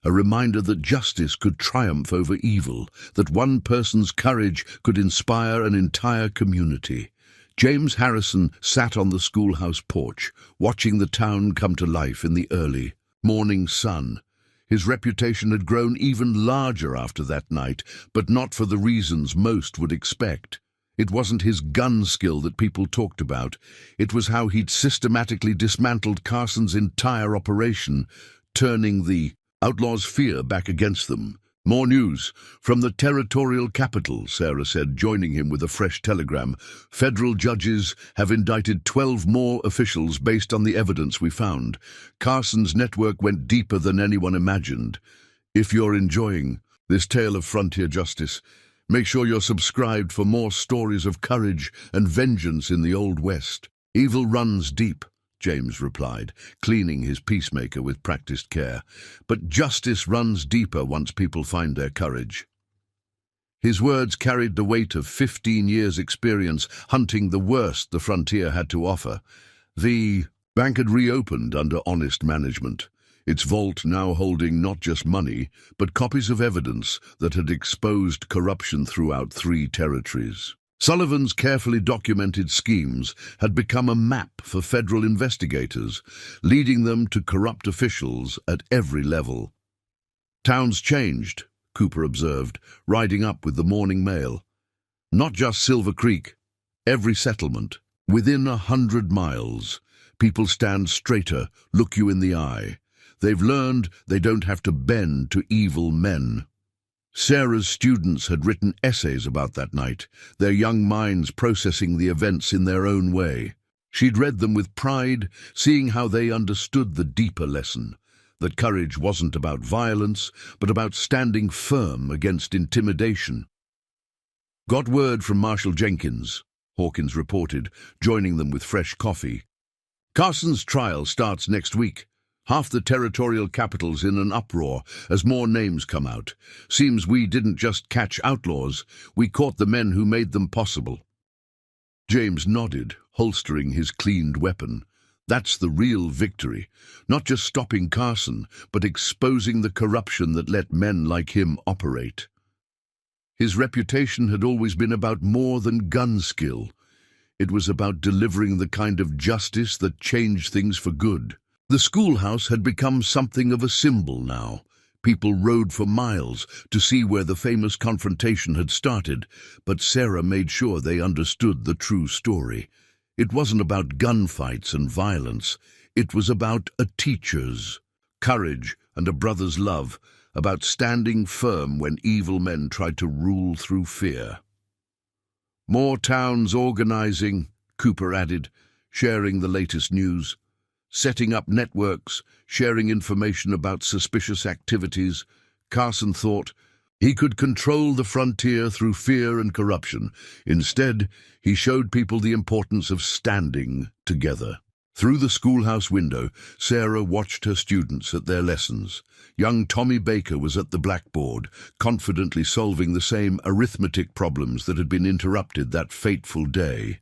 a reminder that justice could triumph over evil, that one person's courage could inspire an entire community. James Harrison sat on the schoolhouse porch, watching the town come to life in the early morning sun. His reputation had grown even larger after that night, but not for the reasons most would expect. It wasn't his gun skill that people talked about. It was how he'd systematically dismantled Carson's entire operation, turning the Outlaws' fear back against them. "More news from the territorial capital," Sarah said, joining him with a fresh telegram. "Federal judges have indicted 12 more officials based on the evidence we found. Carson's network went deeper than anyone imagined. If you're enjoying this tale of frontier justice, make sure you're subscribed for more stories of courage and vengeance in the Old West." "Evil runs deep," James replied, cleaning his peacemaker with practiced care. "But justice runs deeper once people find their courage." His words carried the weight of 15 years' experience hunting the worst the frontier had to offer. The bank had reopened under honest management, its vault now holding not just money, but copies of evidence that had exposed corruption throughout 3 territories. Sullivan's carefully documented schemes had become a map for federal investigators, leading them to corrupt officials at every level. "Towns changed," Cooper observed, riding up with the morning mail. "Not just Silver Creek. Every settlement. Within 100 miles, people stand straighter, look you in the eye. They've learned they don't have to bend to evil men." Sarah's students had written essays about that night, their young minds processing the events in their own way. She'd read them with pride, seeing how they understood the deeper lesson, that courage wasn't about violence, but about standing firm against intimidation. "Got word from Marshal Jenkins," Hawkins reported, joining them with fresh coffee. "Carson's trial starts next week. Half the territorial capital's in an uproar as more names come out. Seems we didn't just catch outlaws, we caught the men who made them possible." James nodded, holstering his cleaned weapon. "That's the real victory. Not just stopping Carson, but exposing the corruption that let men like him operate." His reputation had always been about more than gun skill. It was about delivering the kind of justice that changed things for good. The schoolhouse had become something of a symbol now. People rode for miles to see where the famous confrontation had started, but Sarah made sure they understood the true story. It wasn't about gunfights and violence. It was about a teacher's courage and a brother's love, about standing firm when evil men tried to rule through fear. More towns organizing, Cooper added, sharing the latest news, setting up networks, sharing information about suspicious activities. Carson thought he could control the frontier through fear and corruption. Instead, he showed people the importance of standing together. Through the schoolhouse window, Sarah watched her students at their lessons. Young Tommy Baker was at the blackboard, confidently solving the same arithmetic problems that had been interrupted that fateful day.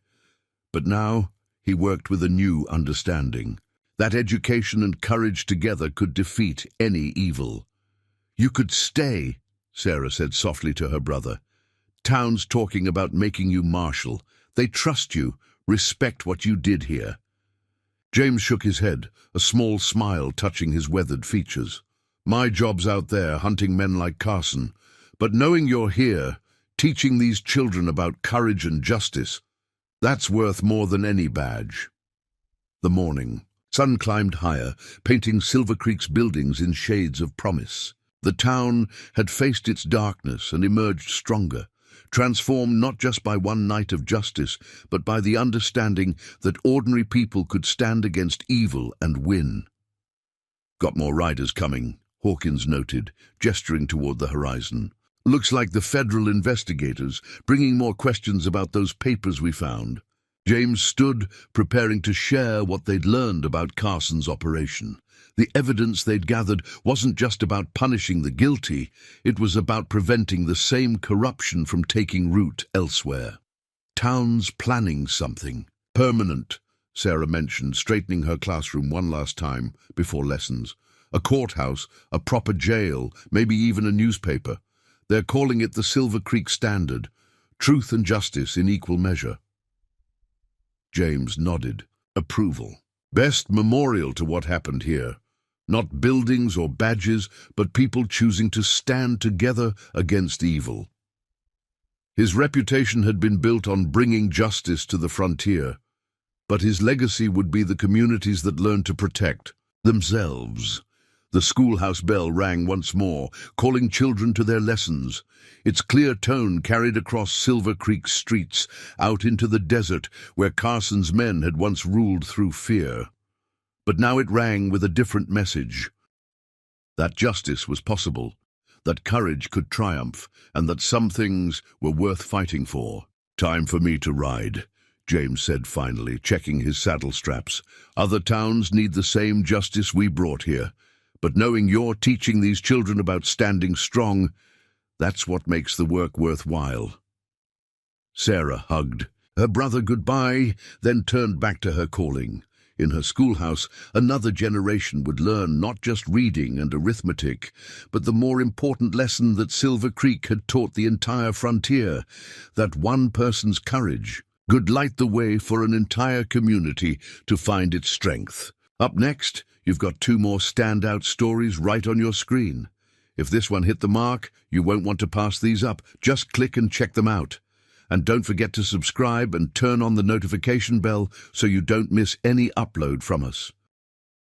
But now he worked with a new understanding, that education and courage together could defeat any evil. "You could stay," Sarah said softly to her brother. "Town's talking about making you marshal. They trust you, respect what you did here." James shook his head, a small smile touching his weathered features. "My job's out there, hunting men like Carson. But knowing you're here, teaching these children about courage and justice, that's worth more than any badge." The morning. Sun climbed higher, painting Silver Creek's buildings in shades of promise. The town had faced its darkness and emerged stronger, transformed not just by one night of justice, but by the understanding that ordinary people could stand against evil and win. "Got more riders coming," Hawkins noted, gesturing toward the horizon. "Looks like the federal investigators, bringing more questions about those papers we found." James stood, preparing to share what they'd learned about Carson's operation. The evidence they'd gathered wasn't just about punishing the guilty, it was about preventing the same corruption from taking root elsewhere. "Town's planning something permanent," Sarah mentioned, straightening her classroom one last time before lessons. "A courthouse, a proper jail, maybe even a newspaper. They're calling it the Silver Creek Standard, truth and justice in equal measure." James nodded approval. Best memorial to what happened here. Not buildings or badges, but people choosing to stand together against evil. His reputation had been built on bringing justice to the frontier, but his legacy would be the communities that learned to protect themselves. The schoolhouse bell rang once more, calling children to their lessons. Its clear tone carried across Silver Creek streets, out into the desert where Carson's men had once ruled through fear. But now it rang with a different message. That justice was possible, that courage could triumph, and that some things were worth fighting for. "Time for me to ride," James said finally, checking his saddle straps. "Other towns need the same justice we brought here. But knowing you're teaching these children about standing strong, that's what makes the work worthwhile." Sarah hugged her brother goodbye, then turned back to her calling. In her schoolhouse, another generation would learn not just reading and arithmetic, but the more important lesson that Silver Creek had taught the entire frontier, that one person's courage could light the way for an entire community to find its strength. Up next, you've got 2 more standout stories right on your screen. If this one hit the mark, you won't want to pass these up. Just click and check them out. And don't forget to subscribe and turn on the notification bell so you don't miss any upload from us.